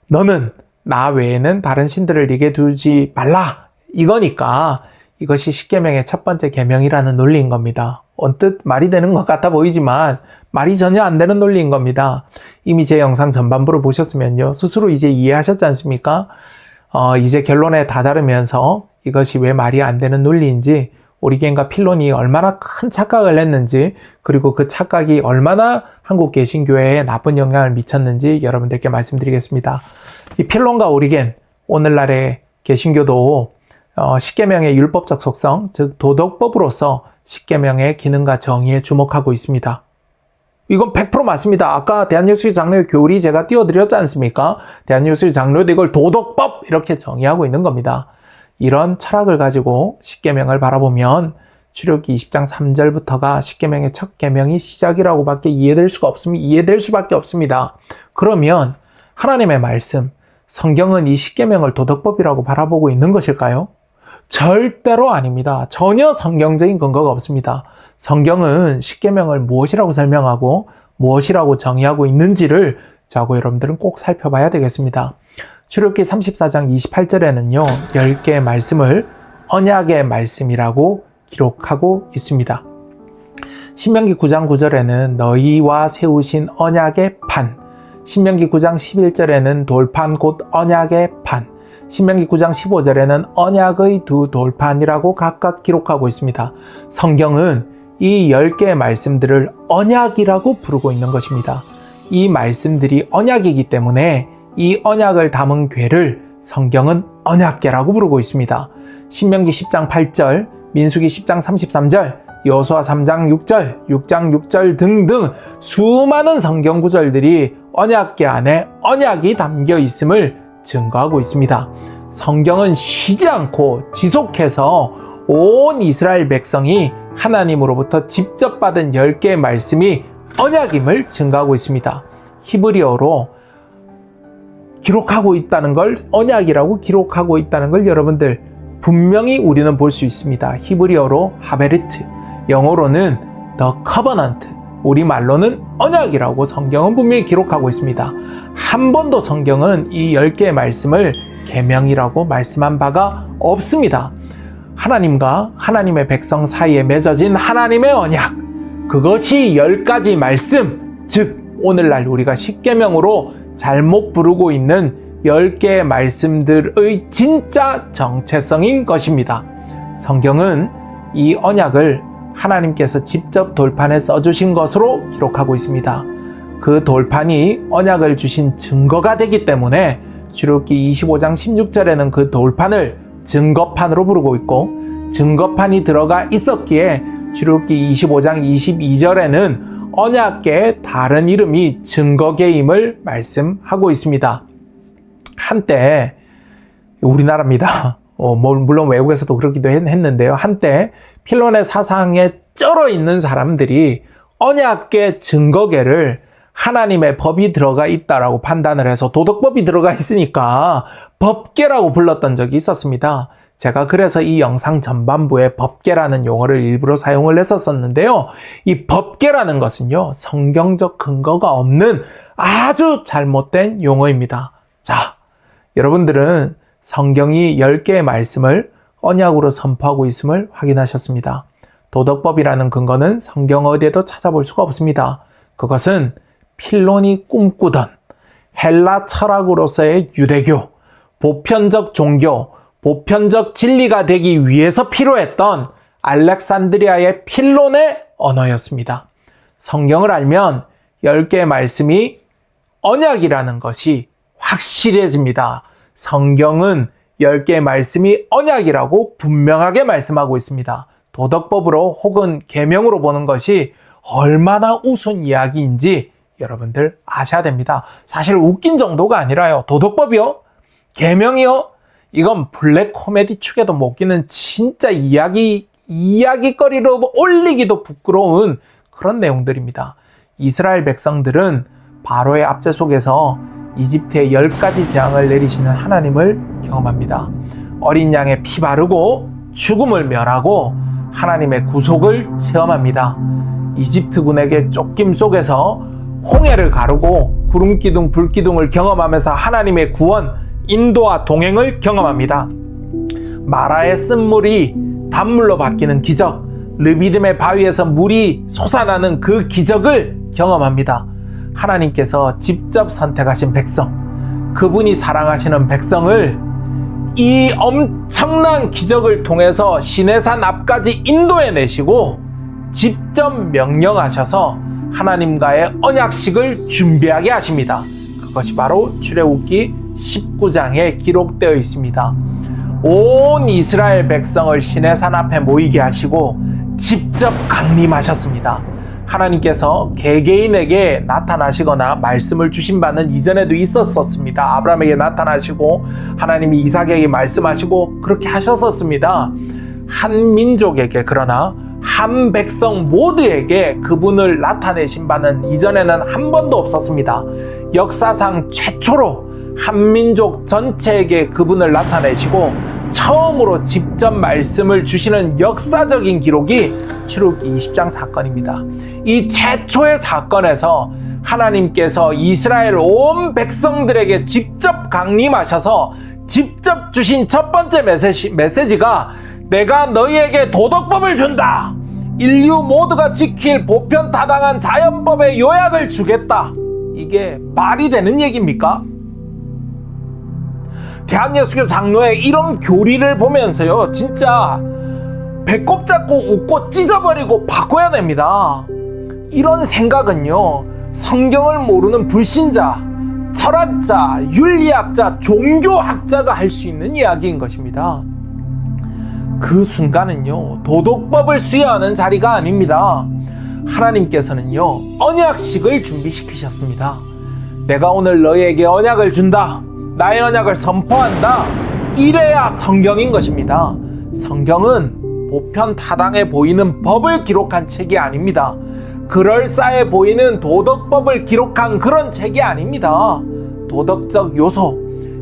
너는 나 외에는 다른 신들을 네게 두지 말라 이거니까 이것이 십계명의 첫 번째 계명이라는 논리인 겁니다. 언뜻 말이 되는 것 같아 보이지만 말이 전혀 안 되는 논리인 겁니다. 이미 제 영상 전반부를 보셨으면요, 스스로 이제 이해하셨지 않습니까? 이제 결론에 다다르면서 이것이 왜 말이 안 되는 논리인지, 오리겐과 필론이 얼마나 큰 착각을 했는지, 그리고 그 착각이 얼마나 한국 개신교회에 나쁜 영향을 미쳤는지 여러분들께 말씀드리겠습니다. 이 필론과 오리겐, 오늘날의 개신교도 십계명의 율법적 속성, 즉 도덕법으로서 십계명의 기능과 정의에 주목하고 있습니다. 이건 100% 맞습니다. 아까 대한예수의 장로의 교리 제가 띄워드렸지 않습니까? 대한예수의 장로도 이걸 도덕법 이렇게 정의하고 있는 겁니다. 이런 철학을 가지고 십계명을 바라보면 출애굽기 20장 3절부터가 십계명의 첫 계명이 시작이라고 밖에 이해될 수밖에 없습니다. 그러면 하나님의 말씀, 성경은 이 십계명을 도덕법이라고 바라보고 있는 것일까요? 절대로 아닙니다. 전혀 성경적인 근거가 없습니다. 성경은 십계명을 무엇이라고 설명하고 무엇이라고 정의하고 있는지를 저하고 여러분들은 꼭 살펴봐야 되겠습니다. 출애굽기 34장 28절에는요, 10개의 말씀을 언약의 말씀이라고 기록하고 있습니다. 신명기 9장 9절에는 너희와 세우신 언약의 판, 신명기 9장 11절에는 돌판 곧 언약의 판, 신명기 9장 15절에는 언약의 두 돌판이라고 각각 기록하고 있습니다. 성경은 이 10개의 말씀들을 언약이라고 부르고 있는 것입니다. 이 말씀들이 언약이기 때문에 이 언약을 담은 궤를 성경은 언약궤라고 부르고 있습니다. 신명기 10장 8절, 민수기 10장 33절, 여호수아 3장 6절, 6장 6절 등등 수많은 성경 구절들이 언약궤 안에 언약이 담겨 있음을 증거하고 있습니다. 성경은 쉬지 않고 지속해서 온 이스라엘 백성이 하나님으로부터 직접 받은 10개의 말씀이 언약임을 증거하고 있습니다. 히브리어로 기록하고 있다는 걸, 언약이라고 기록하고 있다는 걸 여러분들 분명히 우리는 볼 수 있습니다. 히브리어로 하베르트, 영어로는 The Covenant, 우리말로는 언약이라고 성경은 분명히 기록하고 있습니다. 한 번도 성경은 이 10개의 말씀을 계명이라고 말씀한 바가 없습니다. 하나님과 하나님의 백성 사이에 맺어진 하나님의 언약, 그것이 10가지 말씀, 즉 오늘날 우리가 십계명으로 잘못 부르고 있는 10개의 말씀들의 진짜 정체성인 것입니다. 성경은 이 언약을 하나님께서 직접 돌판에 써주신 것으로 기록하고 있습니다. 그 돌판이 언약을 주신 증거가 되기 때문에 출애굽기 25장 16절에는 그 돌판을 증거판으로 부르고 있고, 증거판이 들어가 있었기에 출애굽기 25장 22절에는 언약궤의 다른 이름이 증거궤임을 말씀하고 있습니다. 한때 우리나라입니다. 물론 외국에서도 그렇기도 했는데요. 한때 필론의 사상에 쩔어 있는 사람들이 언약궤 증거궤를 하나님의 법이 들어가 있다라고 판단을 해서 도덕법이 들어가 있으니까 법궤라고 불렀던 적이 있었습니다. 제가 그래서 이 영상 전반부에 법궤라는 용어를 일부러 사용을 했었는데요. 이 법궤라는 것은요, 성경적 근거가 없는 아주 잘못된 용어입니다. 자, 여러분들은 성경이 10개의 말씀을 언약으로 선포하고 있음을 확인하셨습니다. 도덕법이라는 근거는 성경 어디에도 찾아볼 수가 없습니다. 그것은 필론이 꿈꾸던 헬라 철학으로서의 유대교, 보편적 종교, 보편적 진리가 되기 위해서 필요했던 알렉산드리아의 필론의 언어였습니다. 성경을 알면 10개의 말씀이 언약이라는 것이 확실해집니다. 성경은 10개의 말씀이 언약이라고 분명하게 말씀하고 있습니다. 도덕법으로 혹은 계명으로 보는 것이 얼마나 우스운 이야기인지 여러분들 아셔야 됩니다. 사실 웃긴 정도가 아니라요. 도덕법이요? 계명이요? 이건 블랙 코미디 축에도 못 끼는 진짜 이야기거리로 올리기도 부끄러운 그런 내용들입니다. 이스라엘 백성들은 바로의 압제 속에서 이집트의 10가지 재앙을 내리시는 하나님을 경험합니다. 어린 양의 피 바르고 죽음을 멸하고 하나님의 구속을 체험합니다. 이집트군에게 쫓김 속에서 홍해를 가르고 구름기둥, 불기둥을 경험하면서 하나님의 구원, 인도와 동행을 경험합니다. 마라의 쓴물이 단물로 바뀌는 기적, 르비딤의 바위에서 물이 솟아나는 그 기적을 경험합니다. 하나님께서 직접 선택하신 백성, 그분이 사랑하시는 백성을 이 엄청난 기적을 통해서 시내산 앞까지 인도해 내시고 직접 명령하셔서 하나님과의 언약식을 준비하게 하십니다. 그것이 바로 출애굽기 19장에 기록되어 있습니다. 온 이스라엘 백성을 시내산 앞에 모이게 하시고 직접 강림하셨습니다. 하나님께서 개개인에게 나타나시거나 말씀을 주신 바는 이전에도 있었습니다. 아브라함에게 나타나시고 하나님이 이삭에게 말씀하시고 그렇게 하셨었습니다. 한 민족에게, 그러나 한 백성 모두에게 그분을 나타내신 바는 이전에는 한 번도 없었습니다. 역사상 최초로 한 민족 전체에게 그분을 나타내시고 처음으로 직접 말씀을 주시는 역사적인 기록이 출애굽기 20장 사건입니다. 이 최초의 사건에서 하나님께서 이스라엘 온 백성들에게 직접 강림하셔서 직접 주신 첫 번째 메시지가 내가 너희에게 도덕법을 준다. 인류 모두가 지킬 보편타당한 자연법의 요약을 주겠다. 이게 말이 되는 얘기입니까? 대한예수교 장로의 이런 교리를 보면서요, 진짜 배꼽 잡고 웃고 찢어버리고 바꿔야 됩니다. 이런 생각은요, 성경을 모르는 불신자, 철학자, 윤리학자, 종교학자가 할 수 있는 이야기인 것입니다. 그 순간은요, 도덕법을 수여하는 자리가 아닙니다. 하나님께서는요, 언약식을 준비시키셨습니다. 내가 오늘 너희에게 언약을 준다. 나의 언약을 선포한다. 이래야 성경인 것입니다. 성경은 보편타당해 보이는 법을 기록한 책이 아닙니다. 그럴싸해 보이는 도덕법을 기록한 그런 책이 아닙니다. 도덕적 요소,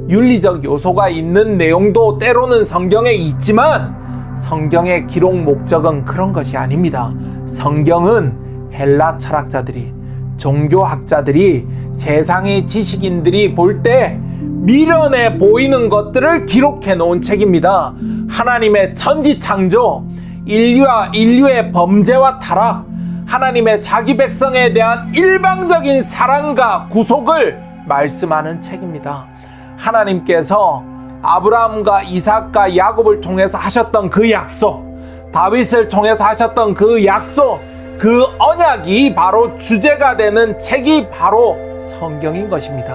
윤리적 요소가 있는 내용도 때로는 성경에 있지만 성경의 기록 목적은 그런 것이 아닙니다. 성경은 헬라 철학자들이, 종교학자들이, 세상의 지식인들이 볼 때 미련해 보이는 것들을 기록해 놓은 책입니다. 하나님의 천지창조, 인류와 인류의 범죄와 타락, 하나님의 자기 백성에 대한 일방적인 사랑과 구속을 말씀하는 책입니다. 하나님께서 아브라함과 이삭과 야곱을 통해서 하셨던 그 약속, 다윗을 통해서 하셨던 그 약속, 그 언약이 바로 주제가 되는 책이 바로 성경인 것입니다.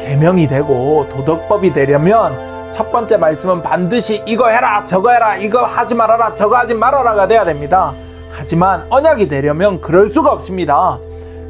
계명이 되고 도덕법이 되려면 첫 번째 말씀은 반드시 이거 해라, 저거 해라, 이거 하지 말아라, 저거 하지 말아라가 돼야 됩니다. 하지만 언약이 되려면 그럴 수가 없습니다.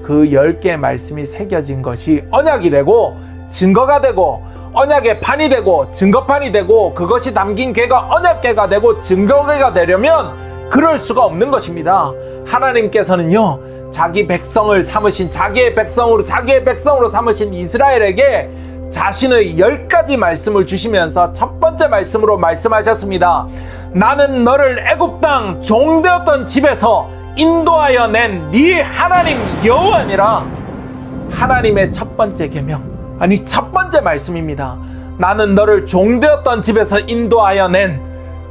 그 10개의 말씀이 새겨진 것이 언약이 되고 증거가 되고 언약의 판이 되고 증거판이 되고 그것이 담긴 괴가 언약괴가 되고 증거괴가 되려면 그럴 수가 없는 것입니다. 하나님께서는요, 자기 백성을 삼으신, 자기의 백성으로 삼으신 이스라엘에게 자신의 10가지 말씀을 주시면서 첫 번째 말씀으로 말씀하셨습니다. 나는 너를 애굽 땅 종되었던 집에서 인도하여 낸 네 하나님 여호와니라. 하나님의 첫 번째 계명, 아니 첫 번째 말씀입니다. 나는 너를 종되었던 집에서 인도하여 낸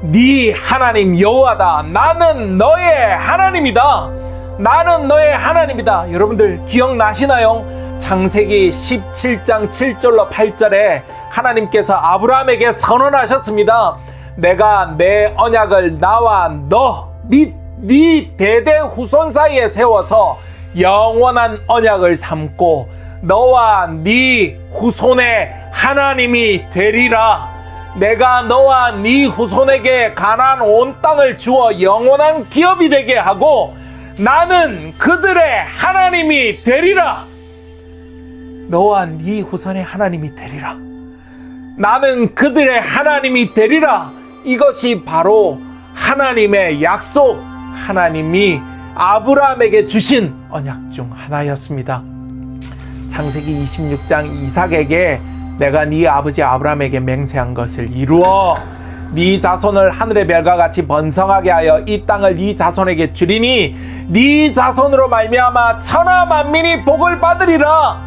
네 하나님 여호와다. 나는 너의 하나님이다. 나는 너의 하나님이다. 여러분들 기억나시나요? 창세기 17장 7절로 8절에 하나님께서 아브라함에게 선언하셨습니다. 내가 내 언약을 나와 너 및 네 대대 후손 사이에 세워서 영원한 언약을 삼고 너와 네 후손의 하나님이 되리라. 내가 너와 네 후손에게 가나안 온 땅을 주어 영원한 기업이 되게 하고 나는 그들의 하나님이 되리라. 너와 네 후손의 하나님이 되리라. 나는 그들의 하나님이 되리라. 이것이 바로 하나님의 약속, 하나님이 아브라함에게 주신 언약 중 하나였습니다. 창세기 26장 이삭에게 내가 네 아버지 아브라함에게 맹세한 것을 이루어 네 자손을 하늘의 별과 같이 번성하게 하여 이 땅을 네 자손에게 주리니 네 자손으로 말미암아 천하 만민이 복을 받으리라.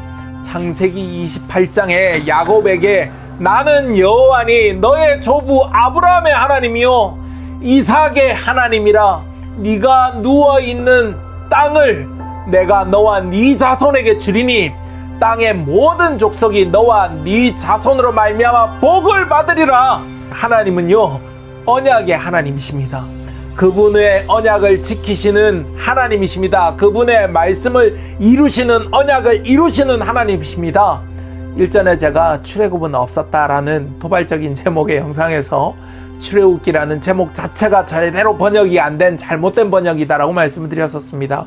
창세기 28장에 야곱에게 나는 여호와니 너의 조부 아브라함의 하나님이요 이삭의 하나님이라. 네가 누워있는 땅을 내가 너와 네 자손에게 주리니 땅의 모든 족속이 너와 네 자손으로 말미암아 복을 받으리라. 하나님은요, 언약의 하나님이십니다. 그분의 언약을 지키시는 하나님이십니다. 그분의 말씀을 이루시는, 언약을 이루시는 하나님이십니다. 일전에 제가 출애굽은 없었다라는 도발적인 제목의 영상에서 출애굽기라는 제목 자체가 제대로 번역이 안 된 잘못된 번역이다라고 말씀을 드렸었습니다.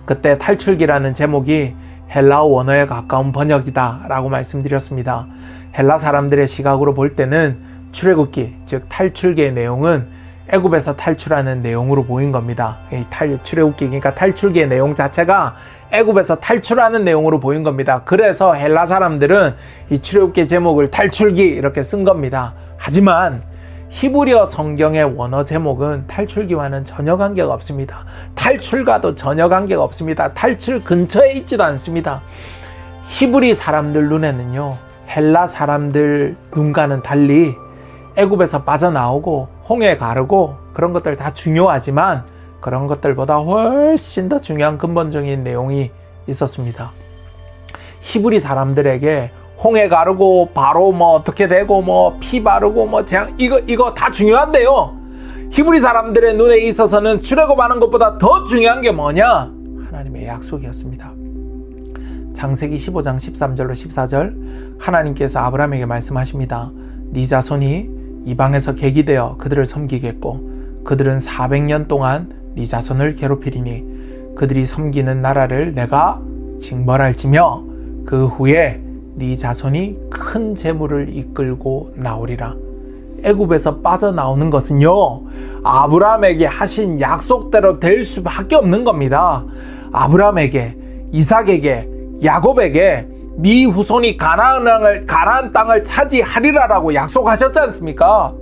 그때 탈출기라는 제목이 헬라어 원어에 가까운 번역이다 라고 말씀드렸습니다. 헬라 사람들의 시각으로 볼 때는 출애굽기, 즉 탈출기의 내용은 애굽에서 탈출하는 내용으로 보인 겁니다. 출애굽기, 그러니까 탈출기의 내용 자체가 애굽에서 탈출하는 내용으로 보인 겁니다. 그래서 헬라 사람들은 이 출애굽기 제목을 탈출기 이렇게 쓴 겁니다. 하지만 히브리어 성경의 원어 제목은 탈출기와는 전혀 관계가 없습니다. 탈출과도 전혀 관계가 없습니다. 탈출 근처에 있지도 않습니다. 히브리 사람들 눈에는요, 헬라 사람들 눈과는 달리 애굽에서 빠져나오고 홍해 가르고 그런 것들 다 중요하지만 그런 것들보다 훨씬 더 중요한 근본적인 내용이 있었습니다. 히브리 사람들에게 홍해 가르고 바로 뭐 어떻게 되고 뭐 피 바르고 뭐 재앙 이거 다 중요한데요, 히브리 사람들의 눈에 있어서는 출애굽하는 것보다 더 중요한 게 뭐냐? 하나님의 약속이었습니다. 창세기 15장 13절로 14절 하나님께서 아브라함에게 말씀하십니다. 네 자손이 이방에서 객이 되어 그들을 섬기겠고 그들은 400년 동안 네 자손을 괴롭히리니 그들이 섬기는 나라를 내가 징벌할지며 그 후에 네 자손이 큰 재물을 이끌고 나오리라. 애굽에서 빠져나오는 것은요, 아브라함에게 하신 약속대로 될 수밖에 없는 겁니다. 아브라함에게, 이삭에게, 야곱에게 네 후손이 가나안 땅을 차지하리라라고 약속하셨지 않습니까?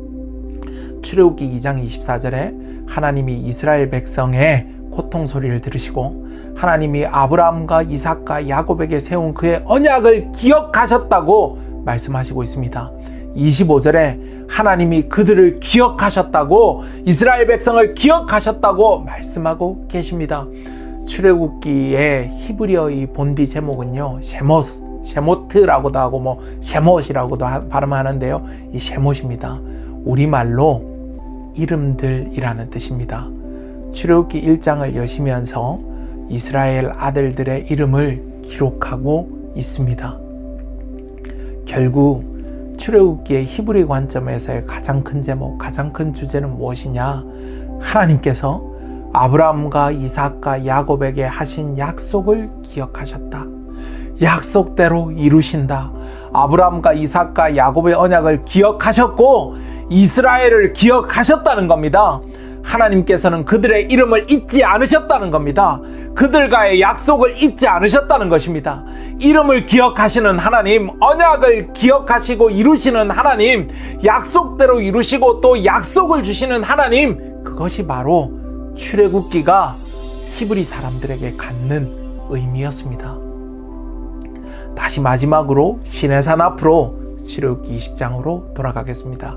출애굽기 2장 24절에 하나님이 이스라엘 백성의 고통 소리를 들으시고 하나님이 아브라함과 이삭과 야곱에게 세운 그의 언약을 기억하셨다고 말씀하시고 있습니다. 25절에 하나님이 그들을 기억하셨다고, 이스라엘 백성을 기억하셨다고 말씀하고 계십니다. 출애굽기의 히브리어의 본디 제목은요, 셰모트라고도 하고 뭐 셰못이라고도 발음하는데요, 이 셰못입니다. 우리말로 이름들이라는 뜻입니다. 출애굽기 1장을 여시면서 이스라엘 아들들의 이름을 기록하고 있습니다. 결국 출애굽기의 히브리 관점에서의 가장 큰 제목, 가장 큰 주제는 무엇이냐? 하나님께서 아브라함과 이삭과 야곱에게 하신 약속을 기억하셨다. 약속대로 이루신다. 아브라함과 이삭과 야곱의 언약을 기억하셨고 이스라엘을 기억하셨다는 겁니다. 하나님께서는 그들의 이름을 잊지 않으셨다는 겁니다. 그들과의 약속을 잊지 않으셨다는 것입니다. 이름을 기억하시는 하나님, 언약을 기억하시고 이루시는 하나님, 약속대로 이루시고 또 약속을 주시는 하나님, 그것이 바로 출애굽기가 히브리 사람들에게 갖는 의미였습니다. 다시 마지막으로 시내산 앞으로 출애굽기 20장으로 돌아가겠습니다.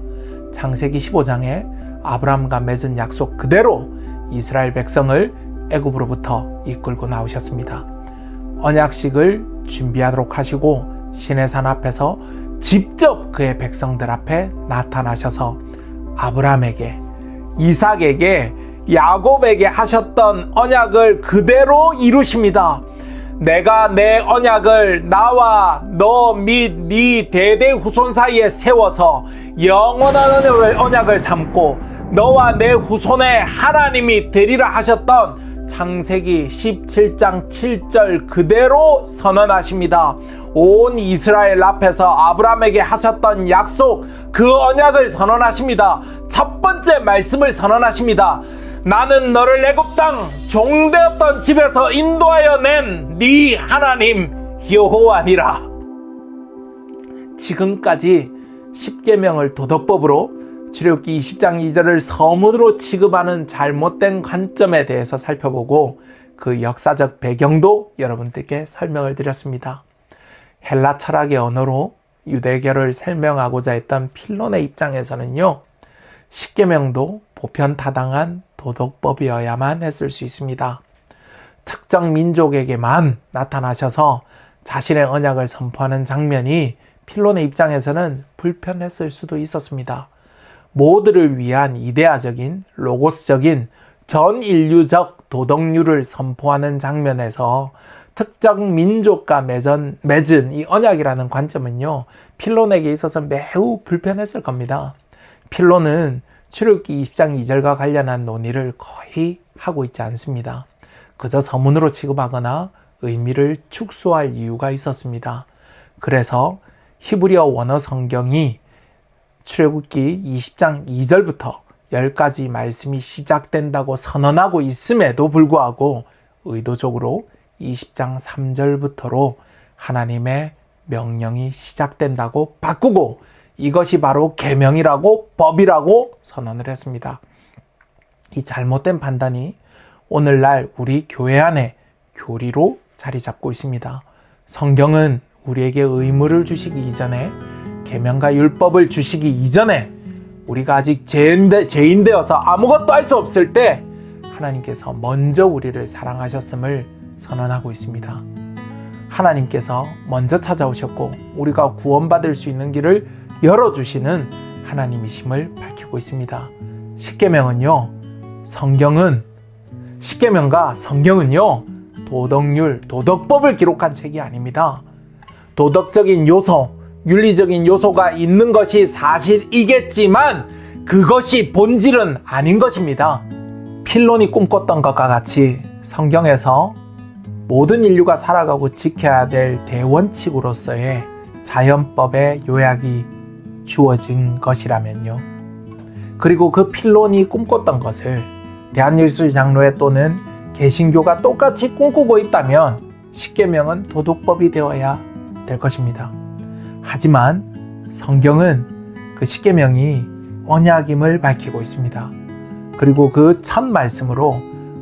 창세기 15장에 아브라함과 맺은 약속 그대로 이스라엘 백성을 애굽으로부터 이끌고 나오셨습니다. 언약식을 준비하도록 하시고 시내산 앞에서 직접 그의 백성들 앞에 나타나셔서 아브라함에게, 이삭에게, 야곱에게 하셨던 언약을 그대로 이루십니다. 내가 내 언약을 나와 너 및 네 대대 후손 사이에 세워서 영원한 언약을 삼고 너와 내 후손의 하나님이 되리라 하셨던 창세기 17장 7절 그대로 선언하십니다. 온 이스라엘 앞에서 아브라함에게 하셨던 약속, 그 언약을 선언하십니다. 첫 번째 말씀을 선언하십니다. 나는 너를 애굽 땅 종되었던 집에서 인도하여 낸 네 하나님 여호와니라. 지금까지 십계명을 도덕법으로 출애굽기 20장 2절을 서문으로 취급하는 잘못된 관점에 대해서 살펴보고 그 역사적 배경도 여러분들께 설명을 드렸습니다. 헬라 철학의 언어로 유대교를 설명하고자 했던 필론의 입장에서는요, 십계명도 보편타당한 도덕법이어야만 했을 수 있습니다. 특정 민족에게만 나타나셔서 자신의 언약을 선포하는 장면이 필론의 입장에서는 불편했을 수도 있었습니다. 모두를 위한 이데아적인 로고스적인 전 인류적 도덕률을 선포하는 장면에서 특정 민족과 맺은 이 언약이라는 관점은요, 필론에게 있어서 매우 불편했을 겁니다. 필론은 출애굽기 20장 2절과 관련한 논의를 거의 하고 있지 않습니다. 그저 서문으로 취급하거나 의미를 축소할 이유가 있었습니다. 그래서 히브리어 원어 성경이 출애굽기 20장 2절부터 10가지 말씀이 시작된다고 선언하고 있음에도 불구하고 의도적으로 20장 3절부터로 하나님의 명령이 시작된다고 바꾸고 이것이 바로 계명이라고 법이라고 선언을 했습니다. 이 잘못된 판단이 오늘날 우리 교회 안에 교리로 자리 잡고 있습니다. 성경은 우리에게 의무를 주시기 이전에, 계명과 율법을 주시기 이전에, 우리가 아직 죄인 되어서 아무것도 할 수 없을 때 하나님께서 먼저 우리를 사랑하셨음을 선언하고 있습니다. 하나님께서 먼저 찾아오셨고 우리가 구원받을 수 있는 길을 열어주시는 하나님이심을 밝히고 있습니다. 십계명과 성경은요, 도덕률, 도덕법을 기록한 책이 아닙니다. 도덕적인 요소, 윤리적인 요소가 있는 것이 사실이겠지만 그것이 본질은 아닌 것입니다. 필론이 꿈꿨던 것과 같이 성경에서 모든 인류가 살아가고 지켜야 될 대원칙으로서의 자연법의 요약이 주어진 것이라면요. 그리고 그 필론이 꿈꿨던 것을 대한예술장로회 또는 개신교가 똑같이 꿈꾸고 있다면 십계명은 도덕법이 되어야 될 것입니다. 하지만 성경은 그 십계명이 언약임을 밝히고 있습니다. 그리고 그 첫 말씀으로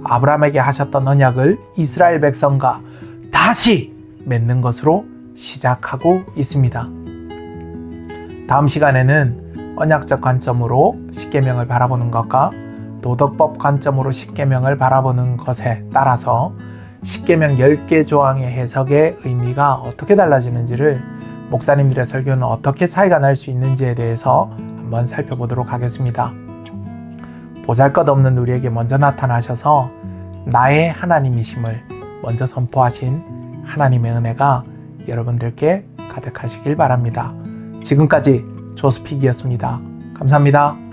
아브라함에게 하셨던 언약을 이스라엘 백성과 다시 맺는 것으로 시작하고 있습니다. 다음 시간에는 언약적 관점으로 십계명을 바라보는 것과 도덕법 관점으로 십계명을 바라보는 것에 따라서 십계명 10개 조항의 해석의 의미가 어떻게 달라지는지를, 목사님들의 설교는 어떻게 차이가 날 수 있는지에 대해서 한번 살펴보도록 하겠습니다. 보잘것없는 우리에게 먼저 나타나셔서 나의 하나님이심을 먼저 선포하신 하나님의 은혜가 여러분들께 가득하시길 바랍니다. 지금까지 조스픽이었습니다. 감사합니다.